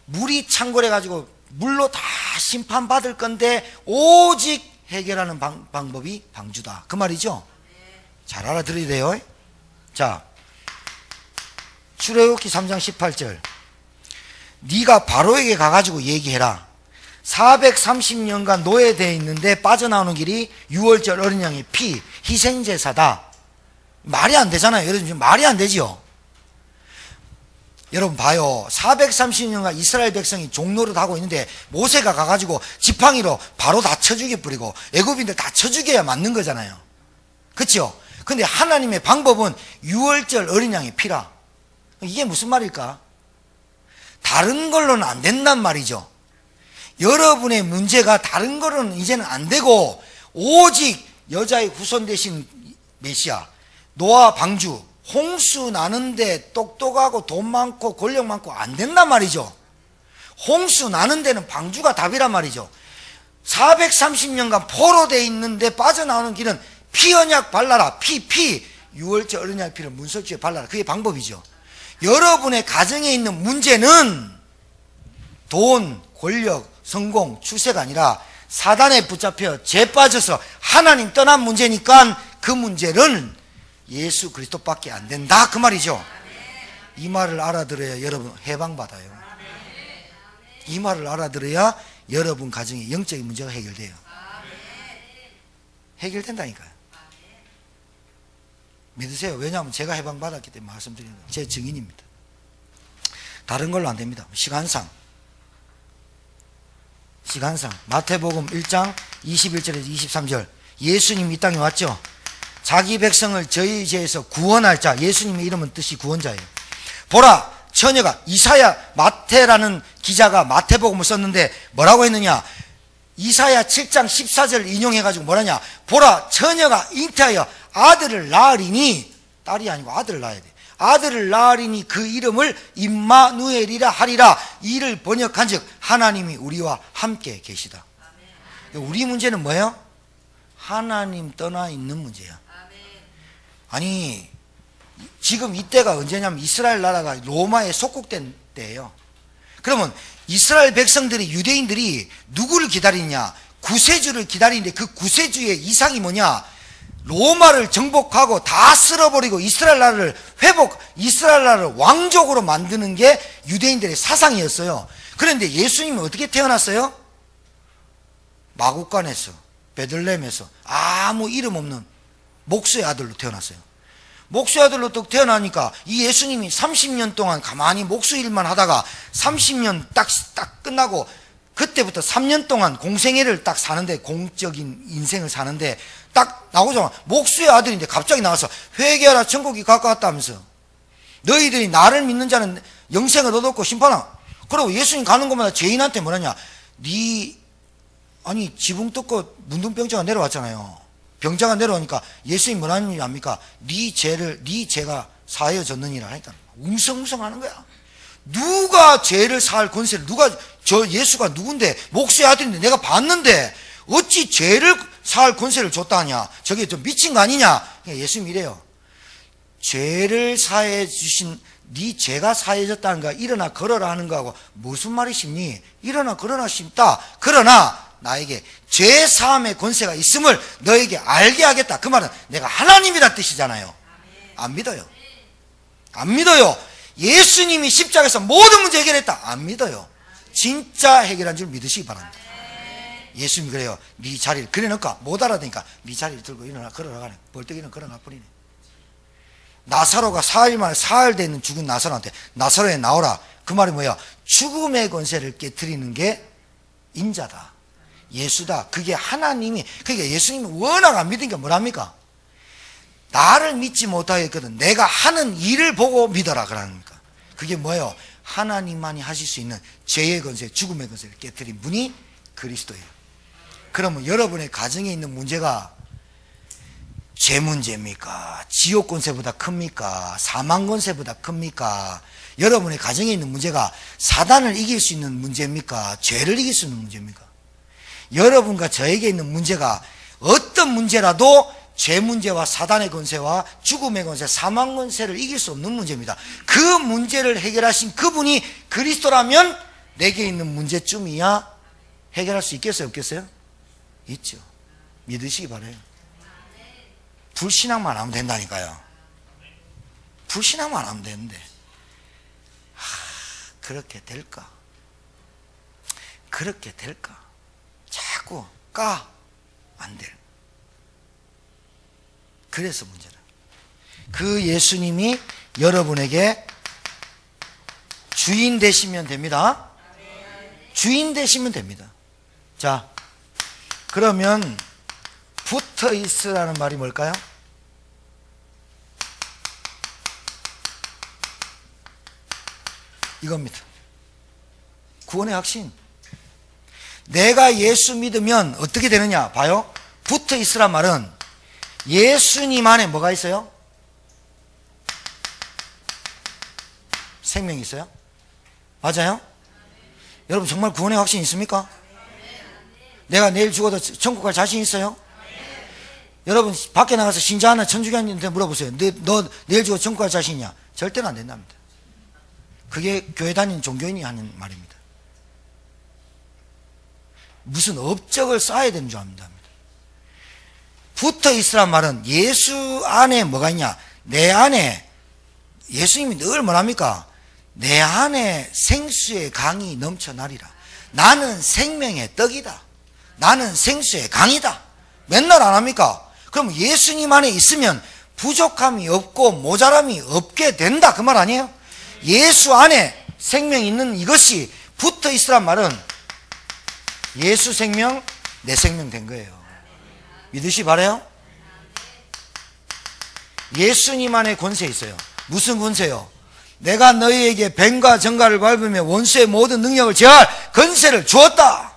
물이 창궐해가지고 물로 다 심판받을 건데 오직 해결하는 방법이 방주다. 그 말이죠. 잘 알아들어야 돼요. 자, 출애굽기 3장 18절. 네가 바로에게 가가지고 얘기해라. 430년간 노예되어 있는데 빠져나오는 길이 6월절 어린 양의 피, 희생제사다. 말이 안 되잖아요. 여러분, 말이 안 되지요. 여러분 봐요. 430년간 이스라엘 백성이 종노릇하고 있는데 모세가 가가지고 지팡이로 바로 다 쳐 죽여버리고 애굽인들 다 쳐 죽여야 맞는 거잖아요. 그렇죠? 근데 하나님의 방법은 6월절 어린 양의 피라. 이게 무슨 말일까? 다른 걸로는 안 된단 말이죠. 여러분의 문제가 다른 걸로는 이제는 안 되고 오직 여자의 후손 되신 메시아, 노아 방주, 홍수 나는데 똑똑하고 돈 많고 권력 많고 안 된단 말이죠. 홍수 나는 데는 방주가 답이란 말이죠. 430년간 포로되어 있는데 빠져나오는 길은 피 언약 발라라. 피 6월절 어린 양 피를 문설주에 발라라. 그게 방법이죠. 여러분의 가정에 있는 문제는 돈, 권력, 성공, 출세가 아니라 사단에 붙잡혀 죄 빠져서 하나님 떠난 문제니까 그 문제는 예수 그리스도밖에 안 된다 그 말이죠. 이 말을 알아들어야 여러분 해방받아요. 이 말을 알아들어야 여러분 가정의 영적인 문제가 해결돼요. 해결된다니까요. 믿으세요. 왜냐하면 제가 해방받았기 때문에 말씀드리는 거예요. 제 증인입니다. 다른 걸로 안 됩니다. 시간상 마태복음 1장 21절에서 23절. 예수님이 이 땅에 왔죠. 자기 백성을 저희 죄에서 구원할 자. 예수님의 이름은 뜻이 구원자예요. 보라, 처녀가, 이사야, 마태라는 기자가 마태복음을 썼는데 뭐라고 했느냐? 이사야 7장 14절 인용해가지고 뭐라냐? 보라, 처녀가 잉태하여 아들을 낳으리니, 딸이 아니고 아들을 낳아야 돼. 아들을 낳으리니 그 이름을 임마누엘이라 하리라. 이를 번역한즉 하나님이 우리와 함께 계시다. 우리 문제는 뭐예요? 하나님 떠나 있는 문제야. 아니, 지금 이때가 언제냐면 이스라엘 나라가 로마에 속국된 때예요. 그러면 이스라엘 백성들이, 유대인들이 누구를 기다리냐? 구세주를 기다리는데 그 구세주의 이상이 뭐냐? 로마를 정복하고 다 쓸어버리고 이스라엘 나라를 이스라엘 나라를 왕족으로 만드는 게 유대인들의 사상이었어요. 그런데 예수님은 어떻게 태어났어요? 마구간에서, 베들레헴에서 아무 이름 없는 목수의 아들로 태어났어요. 목수의 아들로 또 태어나니까 이 예수님이 30년 동안 가만히 목수 일만 하다가 30년 딱 끝나고 그때부터 3년 동안 공생애를 딱 사는데, 공적인 인생을 사는데 딱 나오자마자 목수의 아들인데 갑자기 나와서 회개하라 천국이 가까웠다면서. 너희들이 나를 믿는 자는 영생을 얻었고 심판은. 그리고 예수님 가는 곳마다 죄인한테 뭐라냐, 아니 지붕 뜯고 문둥병자가 내려왔잖아요. 병자가 내려오니까 예수님이 뭐라는 줄 압니까? 네 죄가 사하여졌느니라 하니까 웅성웅성하는 거야. 누가 죄를 사할 권세를, 예수가 누군데, 목수의 아들인데 내가 봤는데 어찌 죄를 사할 권세를 줬다 하냐, 저게 좀 미친 거 아니냐. 예수님이 이래요. 죄를 사해 주신, 네 죄가 사해졌다는 거야, 일어나 걸어라 하는 거하고 무슨 말이 쉽니? 일어나 걸어라 쉽다. 그러나 나에게 죄 사함의 권세가 있음을 너에게 알게 하겠다. 그 말은 내가 하나님이란 뜻이잖아요. 안 믿어요. 안 믿어요. 예수님이 십자가에서 모든 문제 해결했다. 안 믿어요. 진짜 해결한 줄 믿으시기 바랍니다. 예수님이 그래요. 네 자리를 그래 놓을까? 못 알아듣니까 네 자리를 들고 일어나 걸어라 가네. 벌떡이는 걸어놔 버리네. 나사로가 사흘 만에 사흘 되는 죽은 나사로한테 나사로에 나오라. 그 말이 뭐야? 죽음의 권세를 깨트리는 게 인자다, 예수다. 그게 하나님이, 그러니까 예수님이 워낙 안 믿으니까 뭐랍니까? 나를 믿지 못하겠거든. 내가 하는 일을 보고 믿어라 그러니까. 그게 뭐예요? 하나님만이 하실 수 있는 죄의 권세, 죽음의 권세를 깨트린 분이 그리스도예요. 그러면 여러분의 가정에 있는 문제가 죄 문제입니까? 지옥 권세보다 큽니까? 사망 권세보다 큽니까? 여러분의 가정에 있는 문제가 사단을 이길 수 있는 문제입니까? 죄를 이길 수 있는 문제입니까? 여러분과 저에게 있는 문제가 어떤 문제라도 죄 문제와 사단의 권세와 죽음의 권세, 사망 권세를 이길 수 없는 문제입니다. 그 문제를 해결하신 그분이 그리스도라면 내게 있는 문제쯤이야 해결할 수 있겠어요, 없겠어요? 있죠. 믿으시기 바라요. 불신앙만 하면 된다니까요. 불신앙만 하면 되는데 그렇게 될까? 그렇게 될까? 자꾸 안 될. 그래서 문제는 그 예수님이 여러분에게 주인 되시면 됩니다. 주인 되시면 됩니다. 자, 그러면 붙어 있으라는 말이 뭘까요? 이겁니다. 구원의 확신. 내가 예수 믿으면 어떻게 되느냐 봐요. 붙어 있으란 말은 예수님 안에 뭐가 있어요? 생명이 있어요? 맞아요? 여러분 정말 구원의 확신 있습니까? 내가 내일 죽어도 천국 갈 자신 있어요? 여러분 밖에 나가서 신자 하나 천주교한테 물어보세요. 너 내일 죽어도 천국 갈 자신 있냐? 절대로 안 된답니다. 그게 교회 다니는 종교인이 하는 말입니다. 무슨 업적을 쌓아야 되는 줄 압니다. 붙어 있으란 말은 예수 안에 뭐가 있냐? 내 안에, 예수님이 늘 뭐랍니까? 내 안에 생수의 강이 넘쳐나리라. 나는 생명의 떡이다. 나는 생수의 강이다. 맨날 안 합니까? 그럼 예수님 안에 있으면 부족함이 없고 모자람이 없게 된다, 그 말 아니에요? 예수 안에 생명이 있는 이것이 붙어 있으란 말은 예수 생명, 내 생명 된 거예요. 믿으시 바래요? 예수님 안에 권세 있어요. 무슨 권세요? 내가 너희에게 뱀과 정갈을 밟으며 원수의 모든 능력을 제할 권세를 주었다.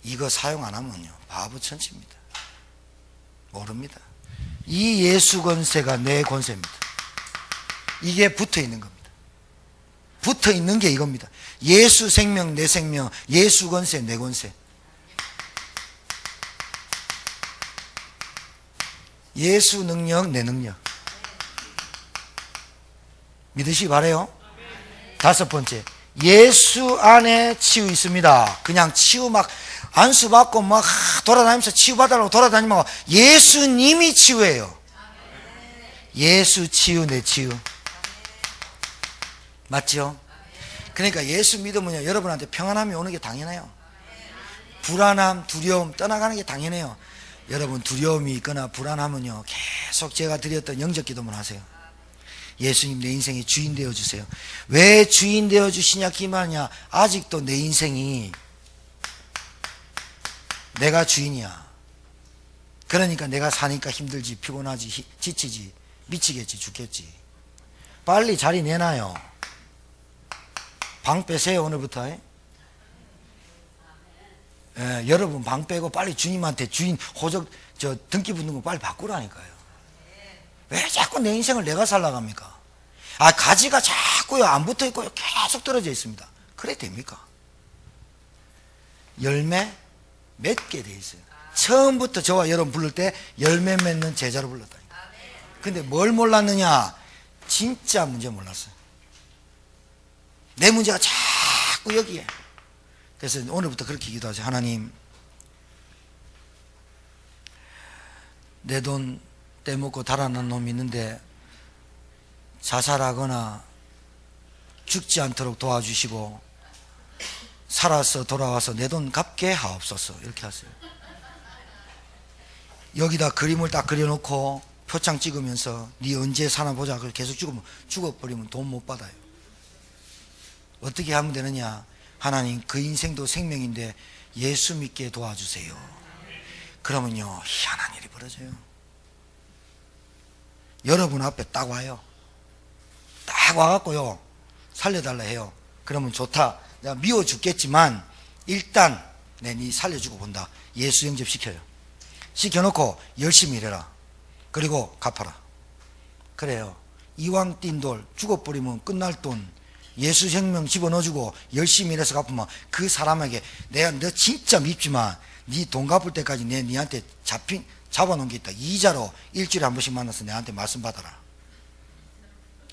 이거 사용 안 하면요 바보 천치입니다. 모릅니다. 이 예수 권세가 내 권세입니다. 이게 붙어 있는 겁니다. 붙어 있는 게 이겁니다. 예수 생명, 내 생명, 예수 권세, 내 권세. 예수 능력, 내 능력. 믿으시기 바래요? 다섯 번째, 예수 안에 치유 있습니다. 그냥 치유 막 안수 받고 막 돌아다니면서 치유받으라고 돌아다니면 예수님이 치유해요. 예수 치유, 내 치유. 맞죠? 그러니까 예수 믿으면 여러분한테 평안함이 오는 게 당연해요. 불안함, 두려움 떠나가는 게 당연해요. 여러분 두려움이 있거나 불안하면요 계속 제가 드렸던 영적 기도만 하세요. 예수님 내 인생의 주인 되어주세요. 왜 주인 되어주시냐 기만이냐. 아직도 내 인생이 내가 주인이야. 그러니까 내가 사니까 힘들지, 피곤하지, 지치지, 미치겠지, 죽겠지. 빨리 자리 내놔요. 방 빼세요, 오늘부터. 예, 여러분 방 빼고 빨리 주님한테 주인 호적 등기 붙는 거 빨리 바꾸라니까요. 왜 자꾸 내 인생을 내가 살아갑니까? 가지가 자꾸요 안 붙어 있고요 계속 떨어져 있습니다. 그래 됩니까? 열매 맺게 돼 있어요. 처음부터 저와 여러분 부를 때 열매 맺는 제자로 불렀다니까. 근데 뭘 몰랐느냐? 진짜 문제 몰랐어요. 내 문제가 자꾸 여기에. 그래서 오늘부터 그렇게 기도하죠. 하나님, 내 돈 떼먹고 달아난 놈이 있는데 자살하거나 죽지 않도록 도와주시고 살아서 돌아와서 내 돈 갚게 하옵소서. 이렇게 하세요. 여기다 그림을 딱 그려놓고 표창 찍으면서 네 언제 사나 보자. 그걸 계속 죽어버리면 돈 못 받아요. 어떻게 하면 되느냐? 하나님, 그 인생도 생명인데 예수 믿게 도와주세요. 그러면요 희한한 일이 벌어져요. 여러분 앞에 딱 와요. 딱 와갖고요 살려달라 해요. 그러면 좋다, 내가 미워 죽겠지만 일단 네 살려주고 본다. 예수 영접시켜요. 시켜놓고 열심히 일해라. 그리고 갚아라. 그래요. 이왕 뛴 돌 죽어버리면 끝날 돈 예수 생명 집어넣어주고 열심히 일해서 갚으면 그 사람에게 내가 너 진짜 밉지만 네 돈 갚을 때까지 니한테 잡아놓은 게 있다. 이자로 일주일에 한 번씩 만나서 내한테 말씀 받아라.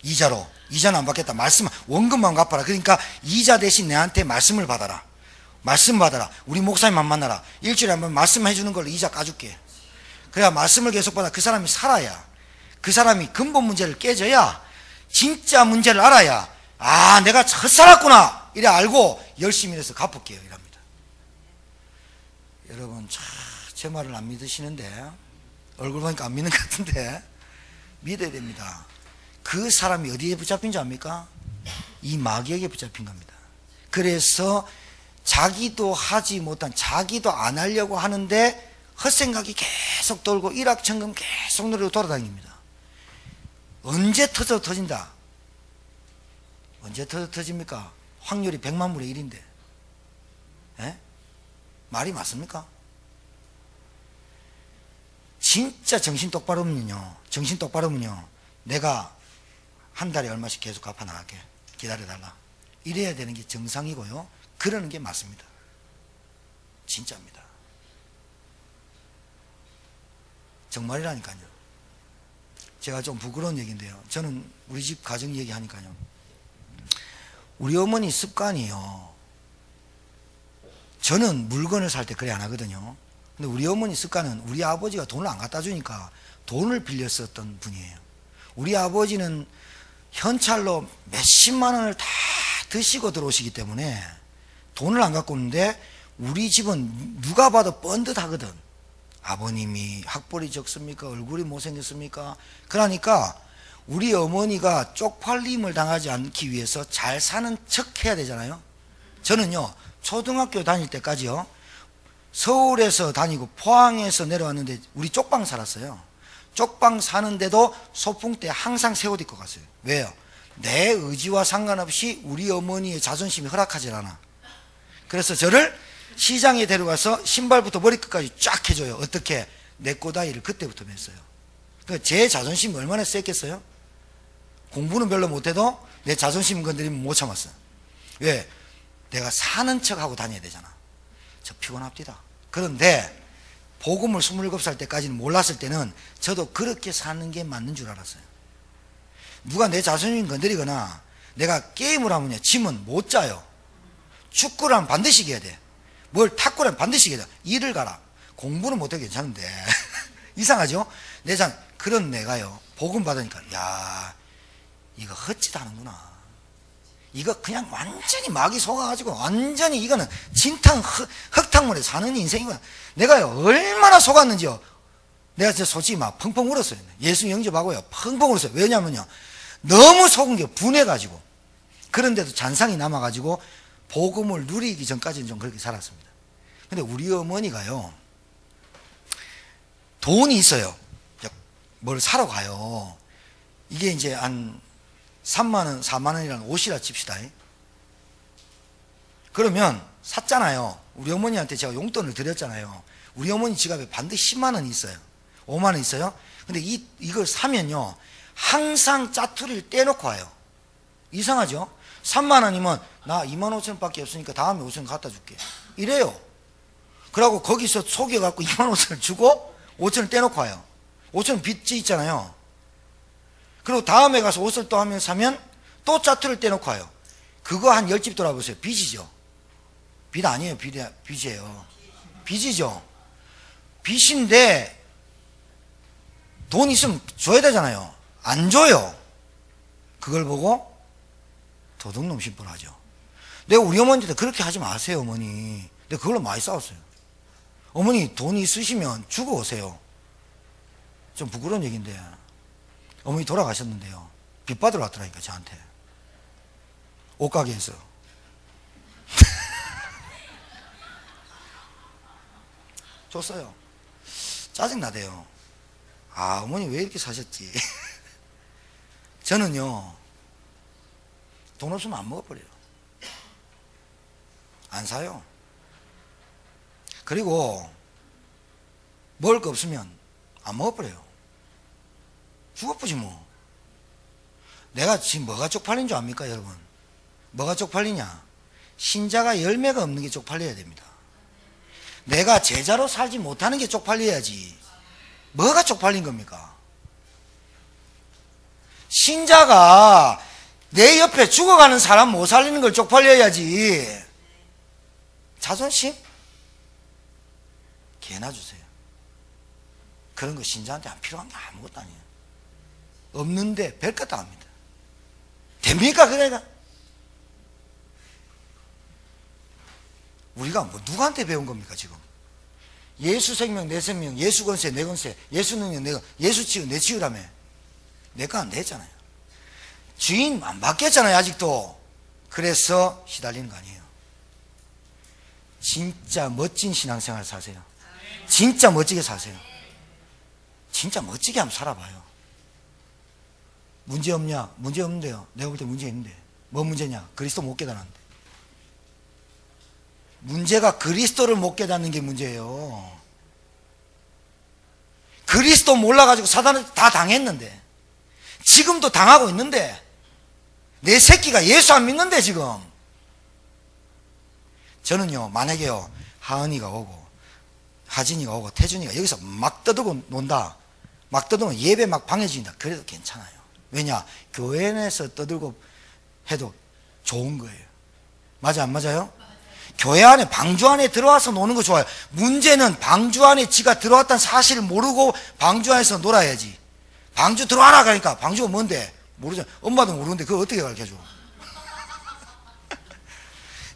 이자로. 이자는 안 받겠다. 말씀, 원금만 갚아라. 그러니까 이자 대신 내한테 말씀을 받아라. 말씀 받아라. 우리 목사님만 만나라. 일주일에 한 번 말씀해 주는 걸로 이자 까줄게. 그래야 말씀을 계속 받아. 그 사람이 살아야, 그 사람이 근본 문제를 깨져야, 진짜 문제를 알아야 내가 헛살았구나 이래 알고 열심히 해서 갚을게요 이랍니다. 여러분 제 말을 안 믿으시는데, 얼굴 보니까 안 믿는 것 같은데 믿어야 됩니다. 그 사람이 어디에 붙잡힌 줄 압니까? 이 마귀에게 붙잡힌 겁니다. 그래서 자기도 하지 못한, 자기도 안 하려고 하는데 헛생각이 계속 돌고 일확천금 계속 누리고 돌아다닙니다. 언제 터진다? 언제 터집니까? 확률이 100만 분의 1인데. 에? 말이 맞습니까? 진짜 정신 똑바로면요, 내가 한 달에 얼마씩 계속 갚아 나갈게. 기다려달라. 이래야 되는 게 정상이고요. 그러는 게 맞습니다. 진짜입니다. 정말이라니까요. 제가 좀 부끄러운 얘기인데요. 저는 우리 집 가정 얘기하니까요. 우리 어머니 습관이요. 저는 물건을 살 때 그래 안 하거든요. 근데 우리 어머니 습관은 우리 아버지가 돈을 안 갖다 주니까 돈을 빌려 썼던 분이에요. 우리 아버지는 현찰로 몇십만 원을 다 드시고 들어오시기 때문에 돈을 안 갖고 오는데 우리 집은 누가 봐도 뻔듯하거든. 아버님이 학벌이 적습니까? 얼굴이 못생겼습니까? 그러니까 우리 어머니가 쪽팔림을 당하지 않기 위해서 잘 사는 척 해야 되잖아요. 저는요 초등학교 다닐 때까지요 서울에서 다니고 포항에서 내려왔는데 우리 쪽방 살았어요. 쪽방 사는데도 소풍 때 항상 새 옷 입고 갔어요. 왜요? 내 의지와 상관없이 우리 어머니의 자존심이 허락하지 않아. 그래서 저를 시장에 데려가서 신발부터 머리끝까지 쫙 해줘요. 어떻게? 내 꼬다이를 그때부터 맸어요. 그러니까 제 자존심이 얼마나 셌겠어요? 공부는 별로 못해도 내 자존심 건드리면 못 참았어요. 왜? 내가 사는 척하고 다녀야 되잖아. 저 피곤합니다. 그런데 복음을 27살 때까지는 몰랐을 때는 저도 그렇게 사는 게 맞는 줄 알았어요. 누가 내 자존심 건드리거나 내가 게임을 하면요 짐은 못 자요. 축구를 하면 반드시 이겨야 돼. 뭘 탁구를 하면 반드시 이겨야 돼. 일을 가라. 공부는 못해도 괜찮은데 이상하죠? 그런 내가요 복음 받으니까 야 이거 헛짓 하는구나. 이거 그냥 완전히 마귀 속아가지고 완전히 이거는 진탕 흙탕물에 사는 인생이구나. 내가요 얼마나 속았는지요. 내가 진짜 솔직히 막 펑펑 울었어요. 예수 영접하고요 펑펑 울었어요. 왜냐면요 너무 속은 게 분해가지고. 그런데도 잔상이 남아가지고 복음을 누리기 전까지는 좀 그렇게 살았습니다. 근데 우리 어머니가요 돈이 있어요. 뭘 사러 가요. 이게 이제 한 3만 원, 4만 원이라는 옷이라 칩시다. 그러면 샀잖아요. 우리 어머니한테 제가 용돈을 드렸잖아요. 우리 어머니 지갑에 반드시 10만 원이 있어요. 5만 원 있어요. 근데 이걸 사면요, 항상 짜투리를 떼놓고 와요. 이상하죠? 3만 원이면 나 2만 5천 원밖에 없으니까 다음에 5천 원 갖다 줄게, 이래요. 그러고 거기서 속여갖고 2만 5천 원을 주고 5천 원을 떼놓고 와요. 5천 원 빚이 있잖아요. 그리고 다음에 가서 옷을 또 하면 사면 또 짜투리를 떼놓고 와요. 그거 한 10집 돌아보세요. 빚이죠. 빚 아니에요. 빚이에요. 빚이죠. 빚인데 돈 있으면 줘야 되잖아요. 안 줘요. 그걸 보고 도둑놈 심보를 하죠. 내가 우리 어머니한테 그렇게 하지 마세요, 어머니. 근데 그걸로 많이 싸웠어요. 어머니 돈 있으시면 주고 오세요. 좀 부끄러운 얘기인데 어머니 돌아가셨는데요, 빚 받으러 왔더라니까, 저한테. 옷가게에서. 줬어요. 짜증나대요. 아, 어머니 왜 이렇게 사셨지? 저는요, 돈 없으면 안 먹어버려요. 안 사요. 그리고 먹을 거 없으면 안 먹어버려요. 죽어버지 뭐. 내가 지금 뭐가 쪽팔린 줄 압니까, 여러분? 뭐가 쪽팔리냐? 신자가 열매가 없는 게 쪽팔려야 됩니다. 내가 제자로 살지 못하는 게 쪽팔려야지. 뭐가 쪽팔린 겁니까? 신자가 내 옆에 죽어가는 사람 못 살리는 걸 쪽팔려야지. 자존심? 개나 주세요. 그런 거 신자한테 안 필요한 게 아무것도 아니에요. 없는데 별것 다 합니다. 됩니까, 그래가? 우리가 뭐 누구한테 배운 겁니까, 지금? 예수 생명, 내 생명, 예수 권세, 내 권세, 예수 능력, 내가, 예수 치유, 내 치유라며. 내 거 안 됐잖아요. 주인 안 바뀌었잖아요, 아직도. 그래서 시달리는 거 아니에요. 진짜 멋진 신앙생활 사세요. 진짜 멋지게 사세요. 진짜 멋지게 한번 살아봐요. 문제 없냐? 문제 없는데요. 내가 볼 때 문제 있는데. 뭐 문제냐? 그리스도 못 깨달았는데. 문제가 그리스도를 못 깨닫는 게 문제예요. 그리스도 몰라가지고 사단한테 다 당했는데, 지금도 당하고 있는데, 내 새끼가 예수 안 믿는데 지금. 저는요, 만약에요, 하은이가 오고 하진이가 오고 태준이가 여기서 막 떠들고 논다, 막 떠들면 예배 막 방해진다, 그래도 괜찮아요. 왜냐? 교회 내에서 떠들고 해도 좋은 거예요. 맞아, 안 맞아요? 교회 안에, 방주 안에 들어와서 노는 거 좋아요. 문제는 방주 안에 지가 들어왔다는 사실을 모르고 방주 안에서 놀아야지. 방주 들어와라 그러니까 방주가 뭔데? 모르잖아. 엄마도 모르는데 그걸 어떻게 가르쳐줘?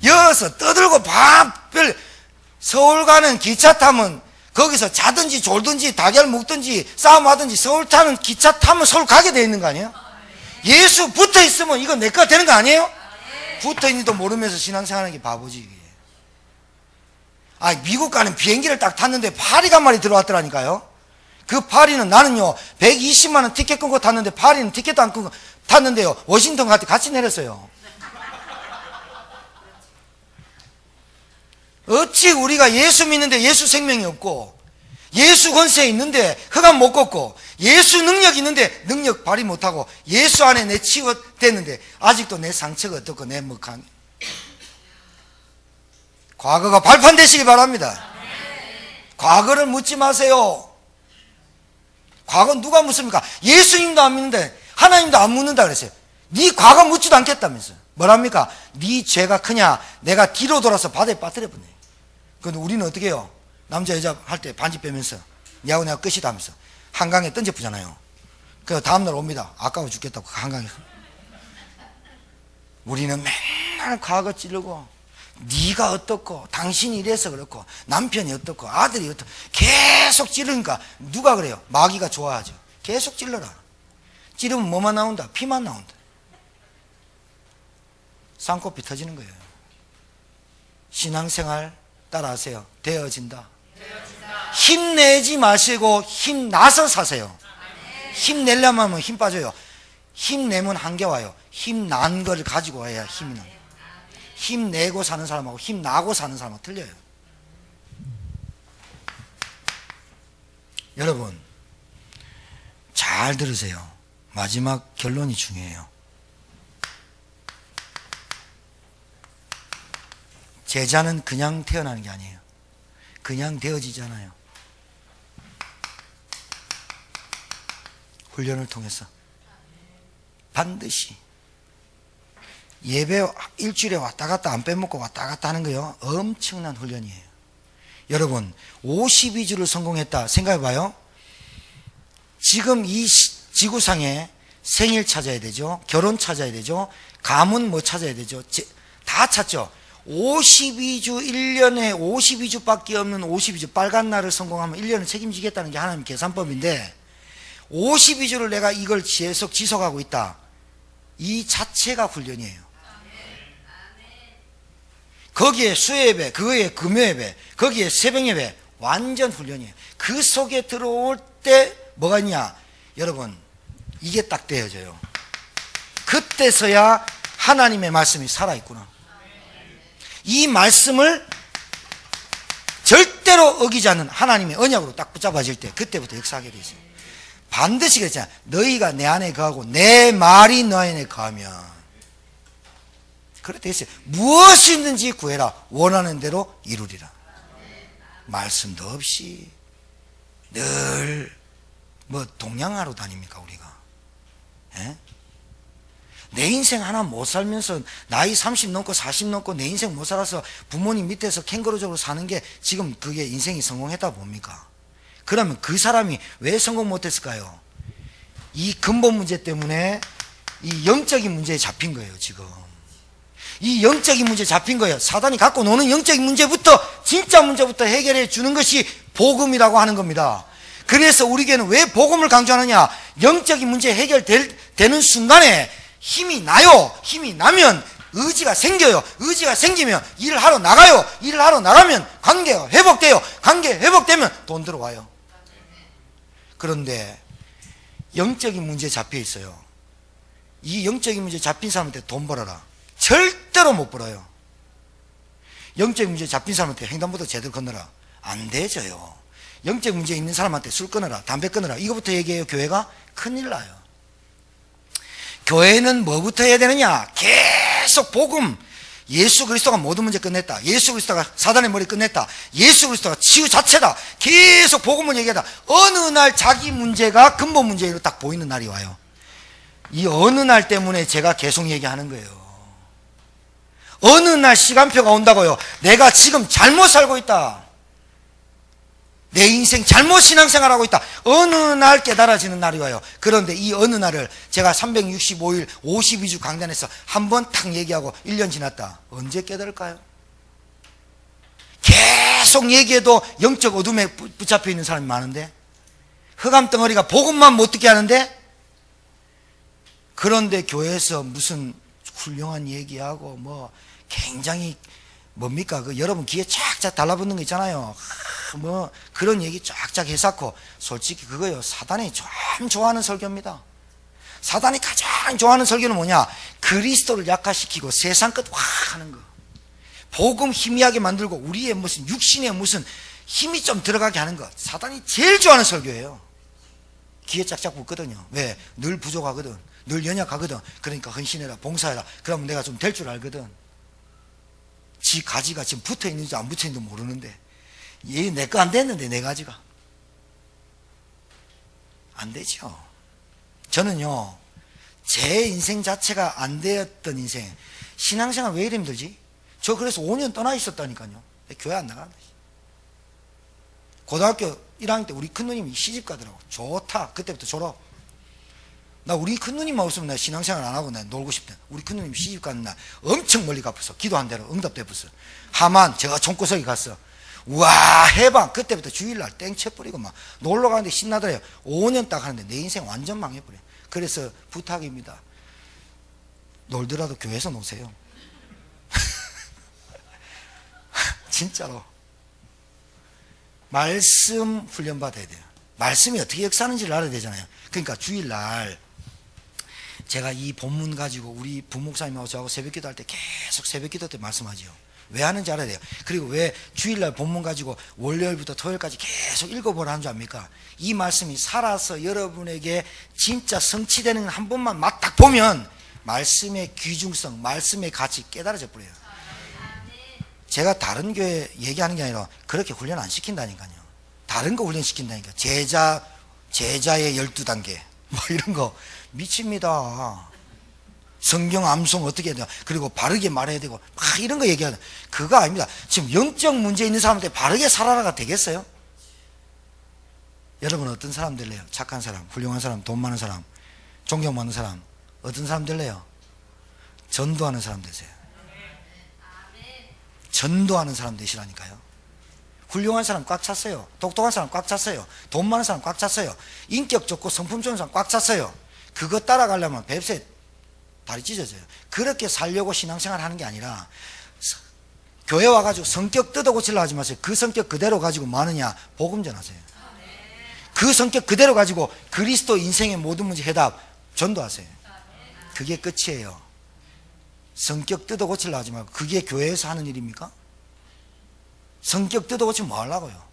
여기서 떠들고 밤별 서울 가는 기차 타면 거기서 자든지 졸든지 달걀 먹든지 싸움하든지 서울 타는 기차 타면 서울 가게 돼 있는 거 아니에요? 예수 붙어 있으면 이거 내 거 되는 거 아니에요? 붙어 있는지도 모르면서 신앙생활하는 게 바보지. 아, 미국 가는 비행기를 딱 탔는데 파리가 말이 들어왔더라니까요. 그 파리는, 나는요 120만 원 티켓 끊고 탔는데 파리는 티켓도 안 끊고 탔는데요, 워싱턴 갈 때 같이 내렸어요. 어찌 우리가 예수 믿는데 예수 생명이 없고, 예수 권세 있는데 흑암 못 걷고, 예수 능력 있는데 능력 발휘 못하고, 예수 안에 내 치유됐는데 아직도 내 상처가 어떻고 내 먹한. 과거가 발판되시기 바랍니다. 과거를 묻지 마세요. 과거 누가 묻습니까? 예수님도 안 믿는데 하나님도 안 묻는다 그랬어요. 네 과거 묻지도 않겠다면서요. 뭐랍니까? 네 죄가 크냐? 내가 뒤로 돌아서 바다에 빠뜨려 보내. 그런데 우리는 어떻게 해요? 남자 여자 할 때 반지 빼면서 니하고 내가 끝이다 하면서 한강에 던져보잖아요. 그 다음날 옵니다. 아까워 죽겠다고 한강에서. 우리는 맨날 과거 찌르고, 네가 어떻고 당신이 이래서 그렇고 남편이 어떻고 아들이 어떻고 계속 찌르니까 누가 그래요? 마귀가 좋아하죠. 계속 찔러라. 찌르면 뭐만 나온다? 피만 나온다. 쌍코피 터지는 거예요. 신앙생활 따라하세요. 되어진다. 힘내지 마시고 힘나서 사세요. 힘내려면 힘 빠져요. 힘내면 한계 와요. 힘난 거를 가지고 와야 힘이 나요. 힘내고 사는 사람하고 힘나고 사는 사람하고 틀려요. 여러분 잘 들으세요. 마지막 결론이 중요해요. 제자는 그냥 태어나는 게 아니에요. 그냥 되어지잖아요. 훈련을 통해서 반드시 예배 일주일에 왔다 갔다 안 빼먹고 왔다 갔다 하는 거요. 엄청난 훈련이에요. 여러분 52주를 성공했다 생각해 봐요. 지금 이 지구상에 생일 찾아야 되죠. 결혼 찾아야 되죠. 가문 뭐 찾아야 되죠. 다 찾죠. 52주 1년에 52주밖에 없는 52주 빨간 날을 성공하면 1년을 책임지겠다는 게 하나님 계산법인데 52주를 내가 이걸 계속 지속하고 있다. 이 자체가 훈련이에요. 거기에 수요예배, 그거에 금요예배, 거기에 새벽예배 완전 훈련이에요. 그 속에 들어올 때 뭐가 있냐? 여러분 이게 딱 되어져요. 그때서야 하나님의 말씀이 살아있구나. 이 말씀을 절대로 어기지 않는 하나님의 언약으로 딱 붙잡아질 때 그때부터 역사하게 되어 있어요. 반드시 그랬잖아요. 너희가 내 안에 거하고 내 말이 너 안에 거하면 그래 되어 있어요. 무엇이든지 구해라 원하는 대로 이루리라. 말씀도 없이 늘 뭐 동양하러 다닙니까 우리가? 예? 내 인생 하나 못 살면서 나이 30 넘고 40 넘고 내 인생 못 살아서 부모님 밑에서 캥거루적으로 사는 게 지금 그게 인생이 성공했다 봅니까? 그러면 그 사람이 왜 성공 못했을까요? 이 근본 문제 때문에 이 영적인 문제에 잡힌 거예요. 지금 이 영적인 문제에 잡힌 거예요. 사단이 갖고 노는 영적인 문제부터 진짜 문제부터 해결해 주는 것이 복음이라고 하는 겁니다. 그래서 우리 교회는 왜 복음을 강조하느냐? 영적인 문제 해결되는 순간에 힘이 나요. 힘이 나면 의지가 생겨요. 의지가 생기면 일을 하러 나가요. 일을 하러 나가면 관계가 회복돼요. 관계 회복되면 돈 들어와요. 그런데 영적인 문제에 잡혀 있어요. 이 영적인 문제에 잡힌 사람한테 돈 벌어라. 절대로 못 벌어요. 영적인 문제에 잡힌 사람한테 횡단보도 제대로 건너라. 안 되져요. 영적 문제 있는 사람한테 술 끊어라, 담배 끊어라. 이거부터 얘기해요. 교회가 큰일 나요. 교회는 뭐부터 해야 되느냐? 계속 복음. 예수 그리스도가 모든 문제 끝냈다. 예수 그리스도가 사단의 머리 끝냈다. 예수 그리스도가 치유 자체다. 계속 복음을 얘기하다. 어느 날 자기 문제가 근본 문제로 딱 보이는 날이 와요. 이 어느 날 때문에 제가 계속 얘기하는 거예요. 어느 날 시간표가 온다고요. 내가 지금 잘못 살고 있다. 내 인생 잘못 신앙생활하고 있다. 어느 날 깨달아지는 날이 와요. 그런데 이 어느 날을 제가 365일 52주 강단에서 한 번 탁 얘기하고 1년 지났다. 언제 깨달을까요? 계속 얘기해도 영적 어둠에 붙잡혀 있는 사람이 많은데, 흑암덩어리가 복음만 못 듣게 하는데, 그런데 교회에서 무슨 훌륭한 얘기하고 뭐 굉장히 뭡니까? 그 여러분 귀에 쫙쫙 달라붙는 거 있잖아요. 뭐 그런 얘기 쫙쫙 해쌓고, 솔직히 그거요, 사단이 참 좋아하는 설교입니다. 사단이 가장 좋아하는 설교는 뭐냐? 그리스도를 약화시키고 세상 끝 확 하는 거, 복음 희미하게 만들고 우리의 무슨 육신에 무슨 힘이 좀 들어가게 하는 거, 사단이 제일 좋아하는 설교예요. 귀에 짝짝 붙거든요. 왜? 늘 부족하거든, 늘 연약하거든. 그러니까 헌신해라, 봉사해라. 그러면 내가 좀 될 줄 알거든. 지 가지가 지금 붙어있는지 안 붙어있는지 모르는데, 얘 내 거 안 됐는데 내 가지가 안 되죠. 저는요, 제 인생 자체가 안 되었던 인생, 신앙생활 왜 이리 힘들지? 저 그래서 5년 떠나 있었다니까요. 교회 안 나간다. 고등학교 1학년 때 우리 큰누님이 시집 가더라고. 좋다. 그때부터 졸업. 나 우리 큰누님만 없으면 나 신앙생활 안 하고 나 놀고 싶다. 우리 큰누님 시집 가는 날 엄청 멀리 가봤어. 기도한 대로 응답돼봤어. 하만 제가 총구석에 갔어. 우와, 해방. 그때부터 주일날 땡 쳐버리고 막 놀러 가는데 신나더래요. 5년 딱 하는데 내 인생 완전 망해버려. 그래서 부탁입니다. 놀더라도 교회에서 노세요. 진짜로. 말씀 훈련 받아야 돼요. 말씀이 어떻게 역사하는지를 알아야 되잖아요. 그러니까 주일날 제가 이 본문 가지고 우리 부목사님하고 저하고 새벽기도 할 때 계속 새벽기도 때 말씀하죠. 왜 하는지 알아야 돼요. 그리고 왜 주일날 본문 가지고 월요일부터 토요일까지 계속 읽어보라 하는 줄 압니까? 이 말씀이 살아서 여러분에게 진짜 성취되는 한 번만 딱 보면 말씀의 귀중성, 말씀의 가치 깨달아져 버려요. 제가 다른 교회 얘기하는 게 아니라 그렇게 훈련 안 시킨다니까요. 다른 거 훈련 시킨다니까. 제자의 12단계 뭐 이런 거 미칩니다. 성경 암송 어떻게 해야 되나, 그리고 바르게 말해야 되고 막 이런 거 얘기하는 그거 아닙니다. 지금 영적 문제 있는 사람한테 바르게 살아라가 되겠어요? 여러분 어떤 사람 될래요? 착한 사람, 훌륭한 사람, 돈 많은 사람, 존경받는 사람, 어떤 사람 될래요? 전도하는 사람 되세요. 전도하는 사람 되시라니까요. 훌륭한 사람 꽉 찼어요. 똑똑한 사람 꽉 찼어요. 돈 많은 사람 꽉 찼어요. 인격 좋고 성품 좋은 사람 꽉 찼어요. 그거 따라가려면 뱁새 다리 찢어져요. 그렇게 살려고 신앙생활 하는 게 아니라 교회 와가지고 성격 뜯어 고치려 하지 마세요. 그 성격 그대로 가지고 뭐 하느냐? 복음 전하세요. 그 성격 그대로 가지고 그리스도 인생의 모든 문제 해답 전도하세요. 그게 끝이에요. 성격 뜯어 고치려 하지 말고. 그게 교회에서 하는 일입니까? 성격 뜯어 고치면 뭐 하려고요?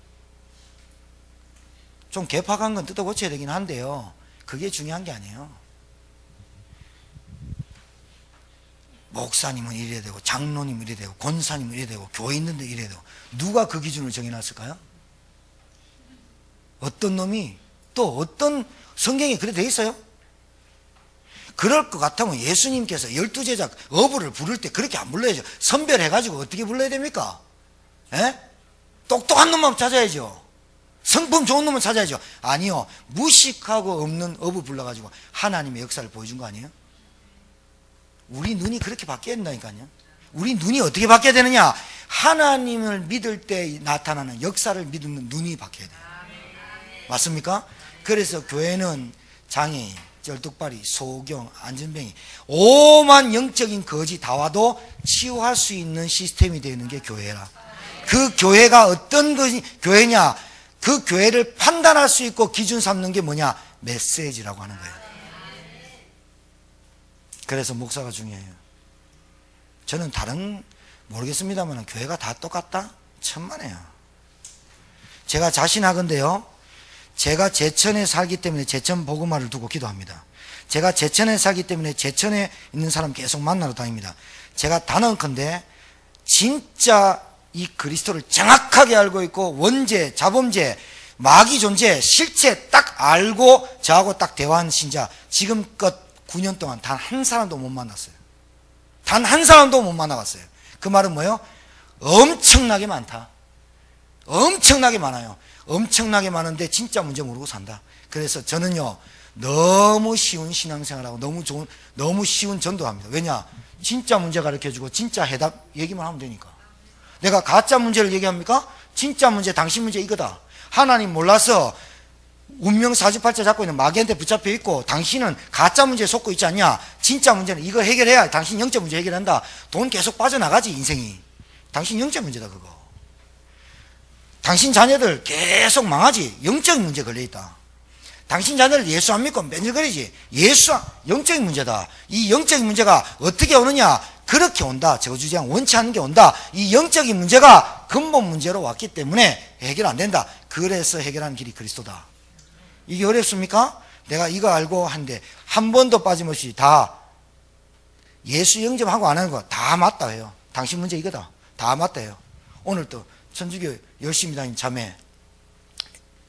좀 개팍한 건 뜯어 고쳐야 되긴 한데요, 그게 중요한 게 아니에요. 목사님은 이래야 되고, 장로님은 이래야 되고, 권사님은 이래야 되고, 교회 있는데 이래야 되고. 누가 그 기준을 정해놨을까요? 어떤 놈이, 또 어떤 성경에 그래 돼 있어요? 그럴 것 같으면 예수님께서 12제자 어부를 부를 때 그렇게 안 불러야죠. 선별해가지고 어떻게 불러야 됩니까? 에? 똑똑한 놈만 찾아야죠. 성품 좋은 놈만 찾아야죠. 아니요, 무식하고 없는 어부 불러가지고 하나님의 역사를 보여준 거 아니에요? 우리 눈이 그렇게 바뀌어야 된다니까요. 우리 눈이 어떻게 바뀌어야 되느냐? 하나님을 믿을 때 나타나는 역사를 믿는 눈이 바뀌어야 돼요. 맞습니까? 그래서 교회는 장애인, 쩔뚝발이, 소경, 안전뱅이, 오만 영적인 거지 다 와도 치유할 수 있는 시스템이 되는 게 교회라. 그 교회가 어떤 교회냐? 그 교회를 판단할 수 있고 기준 삼는 게 뭐냐? 메시지라고 하는 거예요. 그래서 목사가 중요해요. 저는 다른 모르겠습니다만 교회가 다 똑같다? 천만에요. 제가 자신하건대요, 제가 제천에 살기 때문에 제천 복음화를 두고 기도합니다. 제가 제천에 살기 때문에 제천에 있는 사람 계속 만나러 다닙니다. 제가 단언컨대 진짜 이 그리스도를 정확하게 알고 있고 원죄, 자범죄, 마귀 존재, 실체 딱 알고 저하고 딱 대화한 신자 지금껏 9년 동안 단 한 사람도 못 만났어요. 단 한 사람도 못 만나봤어요. 그 말은 뭐예요? 엄청나게 많다. 엄청나게 많아요. 엄청나게 많은데 진짜 문제 모르고 산다. 그래서 저는요, 너무 쉬운 신앙생활하고 너무 쉬운 전도합니다. 왜냐? 진짜 문제 가르쳐주고 진짜 해답 얘기만 하면 되니까. 내가 가짜 문제를 얘기합니까? 진짜 문제, 당신 문제 이거다. 하나님 몰라서 운명 사주팔자 잡고 있는 마귀한테 붙잡혀 있고 당신은 가짜 문제에 속고 있지 않냐? 진짜 문제는 이거 해결해야 당신 영적 문제 해결한다. 돈 계속 빠져나가지 인생이. 당신 영적 문제다 그거. 당신 자녀들 계속 망하지. 영적 문제 걸려있다. 당신 자녀를 예수 안 믿고 맨질거리지. 영적인 문제다. 이 영적인 문제가 어떻게 오느냐? 그렇게 온다. 저주지향 원치 않는 게 온다. 이 영적인 문제가 근본 문제로 왔기 때문에 해결 안 된다. 그래서 해결하는 길이 그리스도다. 이게 어렵습니까? 내가 이거 알고 한데 한 번도 빠짐없이 다 예수 영접하고 안 하는 거 다 맞다 해요. 당신 문제 이거다. 다 맞다 해요. 오늘 또 천주교 열심히 다닌 자매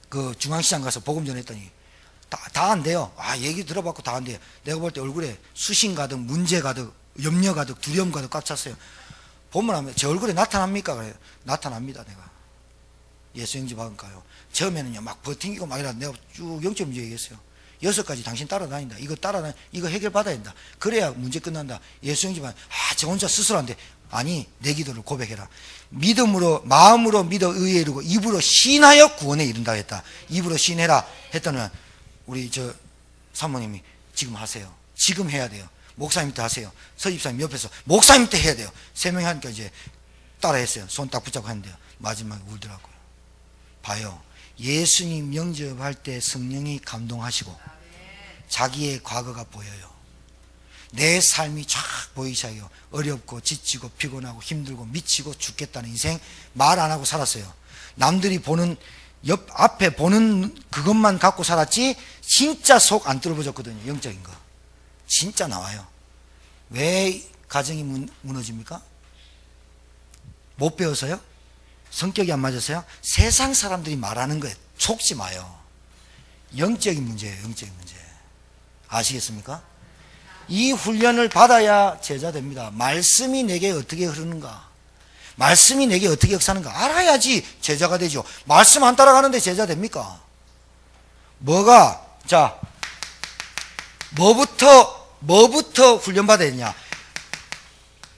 그 중앙시장 가서 복음 전했더니 다 안 돼요. 아, 얘기 들어봤고 다 안 돼요. 내가 볼 때 얼굴에 수신 가득, 문제 가득, 염려 가득, 두려움 가득 꽉 찼어요. 보면 하면 제 얼굴에 나타납니까? 그래요. 나타납니다. 내가 예수 영접하니까요. 처음에는요 막 버팅기고 막 이러다 내가 쭉 영적 문제 얘기했어요. 6가지 당신 따라다닌다. 이거 해결받아야 된다. 그래야 문제 끝난다. 예수 영접하면 저 혼자 스스로 안 돼. 아니, 내 기도를 고백해라. 믿음으로, 마음으로 믿어 의에 이르고 입으로 신하여 구원에 이른다 했다. 입으로 신해라 했더니 우리 저 사모님이 지금 하세요. 지금 해야 돼요. 목사님 때 하세요. 서집사님 옆에서 목사님 때 해야 돼요. 3명이 하니까 이제 따라 했어요. 손 딱 붙잡고 했는데요. 마지막에 울더라고요. 봐요. 예수님 영접할 때 성령이 감동하시고 자기의 과거가 보여요. 내 삶이 쫙 보이기 시작해요. 어렵고 지치고 피곤하고 힘들고 미치고 죽겠다는 인생 말 안 하고 살았어요. 남들이 보는 앞에 보는 그것만 갖고 살았지 진짜 속 안 뚫어보졌거든요. 영적인 거 진짜 나와요. 왜 가정이 무너집니까? 못 배워서요? 성격이 안 맞아서요? 세상 사람들이 말하는 거에 속지 마요. 영적인 문제예요. 영적인 문제. 아시겠습니까? 이 훈련을 받아야 제자 됩니다. 말씀이 내게 어떻게 흐르는가, 말씀이 내게 어떻게 역사하는가 알아야지 제자가 되죠. 말씀 안 따라가는데 제자 됩니까? 자, 뭐부터 훈련받아야 되냐?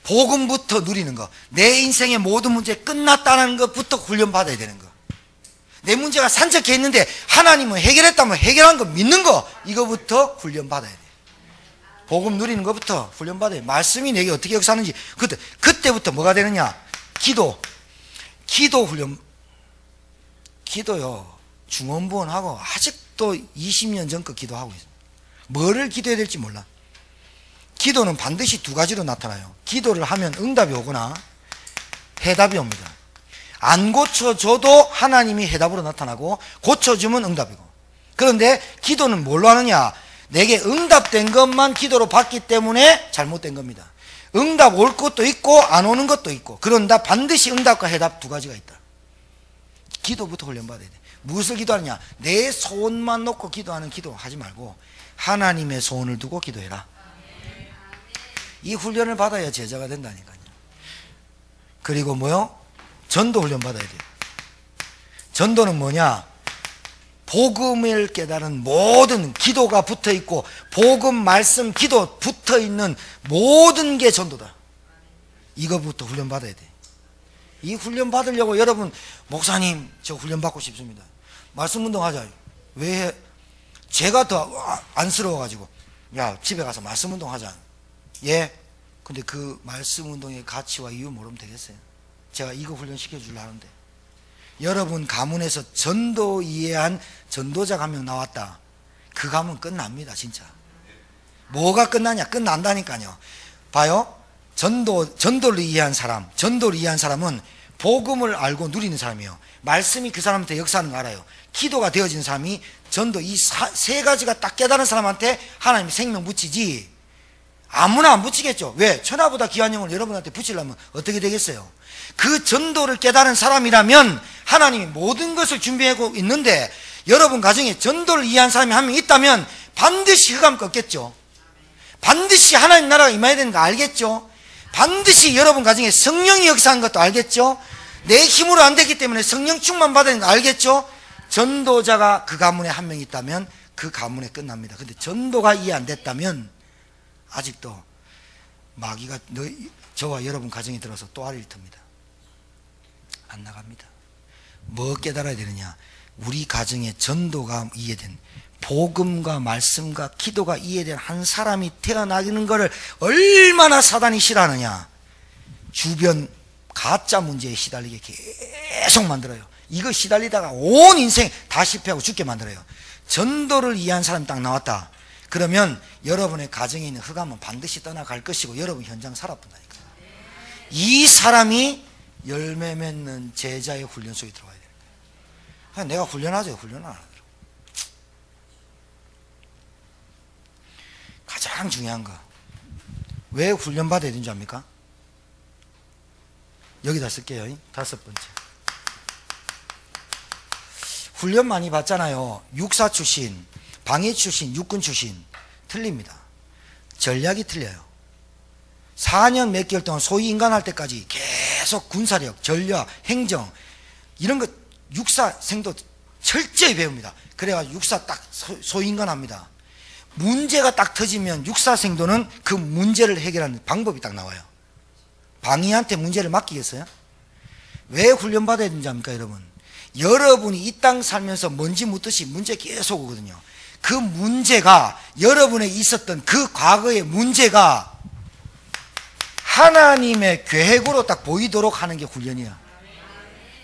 복음부터 누리는 거. 내 인생의 모든 문제 끝났다는 것부터 훈련받아야 되는 거. 내 문제가 산적해 있는데 하나님은 해결했다면 해결한 거 믿는 거, 이거부터 훈련받아야 돼. 복음 누리는 것부터 훈련받아야 돼. 말씀이 내게 어떻게 역사하는지 그때부터 뭐가 되느냐? 기도 훈련. 기도요, 중원부원하고 아직도 20년 전 거 기도하고 있어요. 뭐를 기도해야 될지 몰라. 기도는 반드시 두 가지로 나타나요. 기도를 하면 응답이 오거나 해답이 옵니다. 안 고쳐줘도 하나님이 해답으로 나타나고 고쳐주면 응답이고. 그런데 기도는 뭘로 하느냐? 내게 응답된 것만 기도로 받기 때문에 잘못된 겁니다. 응답 올 것도 있고 안 오는 것도 있고. 그런다 반드시 응답과 해답 두 가지가 있다. 기도부터 훈련받아야 돼. 무엇을 기도하느냐? 내 소원만 놓고 기도하는 기도 하지 말고 하나님의 소원을 두고 기도해라. 이 훈련을 받아야 제자가 된다니까요. 그리고 뭐요? 전도 훈련 받아야 돼요. 전도는 뭐냐? 복음을 깨달은 모든, 기도가 붙어 있고 복음, 말씀, 기도 붙어 있는 모든 게 전도다. 이거부터 훈련 받아야 돼. 이 훈련 받으려고 여러분, 목사님 저 훈련 받고 싶습니다. 말씀 운동하자. 왜? 제가 더 안쓰러워가지고, 야 집에 가서 말씀 운동하자. 예? 근데 그 말씀 운동의 가치와 이유 모르면 되겠어요? 제가 이거 훈련시켜 주려 하는데, 여러분 가문에서 전도 이해한 전도자가 한 명 나왔다. 그 가문 끝납니다. 진짜. 뭐가 끝나냐? 끝난다니까요. 봐요. 전도를 이해한 사람, 전도를 이해한 사람은 복음을 알고 누리는 사람이에요. 말씀이 그 사람한테 역사하는 거 알아요. 기도가 되어진 사람이 전도, 이 세 가지가 딱 깨달은 사람한테 하나님이 생명 붙이지 아무나 안 붙이겠죠. 왜? 천하보다 귀한 영을 여러분한테 붙이려면 어떻게 되겠어요? 그 전도를 깨달은 사람이라면 하나님이 모든 것을 준비하고 있는데, 여러분 가정에 전도를 이해한 사람이 한 명 있다면 반드시 흑암 꺾겠죠. 반드시 하나님 나라가 임해야 되는 거 알겠죠. 반드시 여러분 가정에 성령이 역사하는 것도 알겠죠. 내 힘으로 안 되기 때문에 성령 충만 받는 거 알겠죠. 전도자가 그 가문에 한 명 있다면 그 가문에 끝납니다. 근데 전도가 이해 안 됐다면 아직도 마귀가 저와 여러분 가정에 들어서 또 알을 틉니다. 안 나갑니다. 뭐 깨달아야 되느냐? 우리 가정에 전도가 이해된, 복음과 말씀과 기도가 이해된 한 사람이 태어나는 것을 얼마나 사단이 싫어하느냐? 주변 가짜 문제에 시달리게 계속 만들어요. 이거 시달리다가 온 인생 다 실패하고 죽게 만들어요. 전도를 이해한 사람이 딱 나왔다. 그러면 여러분의 가정에 있는 흑암은 반드시 떠나갈 것이고 여러분 현장 살아본다니까. 이 사람이 열매 맺는 제자의 훈련 속에 들어가야 되는 거예요. 내가 훈련하죠. 훈련을 안 하더라고. 가장 중요한 거, 왜 훈련받아야 되는지 압니까? 여기다 쓸게요. 5번째. 훈련 많이 받잖아요. 육사 출신, 방해 출신, 육군 출신. 틀립니다. 전략이 틀려요. 4년 몇 개월 동안 소위 인간 할 때까지 계속 군사력, 전략, 행정 이런 것 육사생도 철저히 배웁니다. 그래가지고 육사 딱 소위 인간 합니다. 문제가 딱 터지면 육사생도는 그 문제를 해결하는 방법이 딱 나와요. 방위한테 문제를 맡기겠어요? 왜 훈련받아야 되는지 압니까 여러분? 여러분이 이 땅 살면서 먼지 묻듯이 문제 계속 오거든요. 그 문제가, 여러분에 있었던 그 과거의 문제가 하나님의 계획으로 딱 보이도록 하는 게 훈련이야.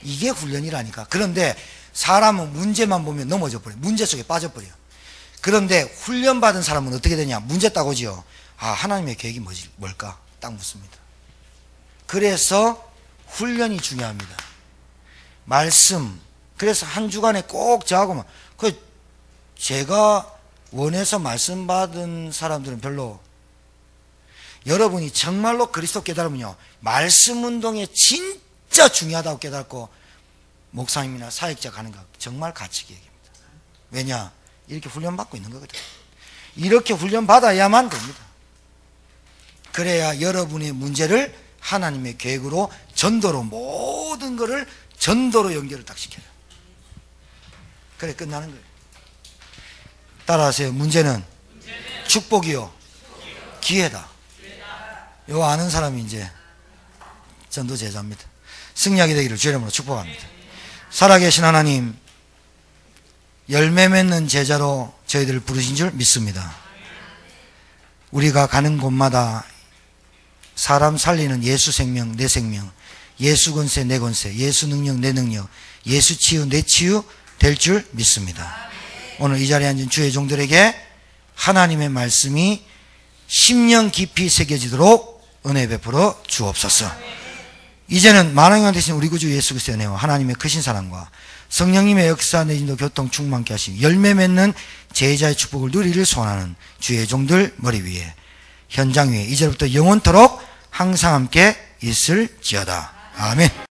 이게 훈련이라니까. 그런데 사람은 문제만 보면 넘어져 버려요. 문제 속에 빠져버려요. 그런데 훈련받은 사람은 어떻게 되냐? 문제 딱 오지요. 하나님의 계획이 뭘까? 딱 묻습니다. 그래서 훈련이 중요합니다. 말씀. 그래서 한 주간에 꼭 저하고만, 제가 원해서 말씀 받은 사람들은 별로, 여러분이 정말로 그리스도 깨달으면요, 말씀 운동에 진짜 중요하다고 깨닫고 목사님이나 사역자 가는 거 정말 가치 계획입니다. 왜냐? 이렇게 훈련받고 있는 거거든요. 이렇게 훈련받아야만 됩니다. 그래야 여러분의 문제를 하나님의 계획으로 전도로, 모든 것을 전도로 연결을 딱 시켜요. 그래 끝나는 거예요. 따라하세요. 문제는 축복이요, 기회다. 이거 아는 사람이 이제 전도 제자입니다. 승리하게 되기를 주의 이름으로 축복합니다. 살아계신 하나님, 열매 맺는 제자로 저희들을 부르신 줄 믿습니다. 우리가 가는 곳마다 사람 살리는 예수 생명, 내 생명, 예수 권세, 내 권세, 예수 능력, 내 능력, 예수 치유, 내 치유 될 줄 믿습니다. 오늘 이 자리에 앉은 주의 종들에게 하나님의 말씀이 심령 깊이 새겨지도록 은혜 베풀어 주옵소서. 이제는 만왕의 왕 되신 우리 구주 예수 그리스도의 은혜와 하나님의 크신 사랑과 성령님의 역사 내진도 교통 충만케 하시고 열매 맺는 제자의 축복을 누리를 소원하는 주의 종들 머리 위에, 현장 위에 이제부터 영원토록 항상 함께 있을지어다. 아멘.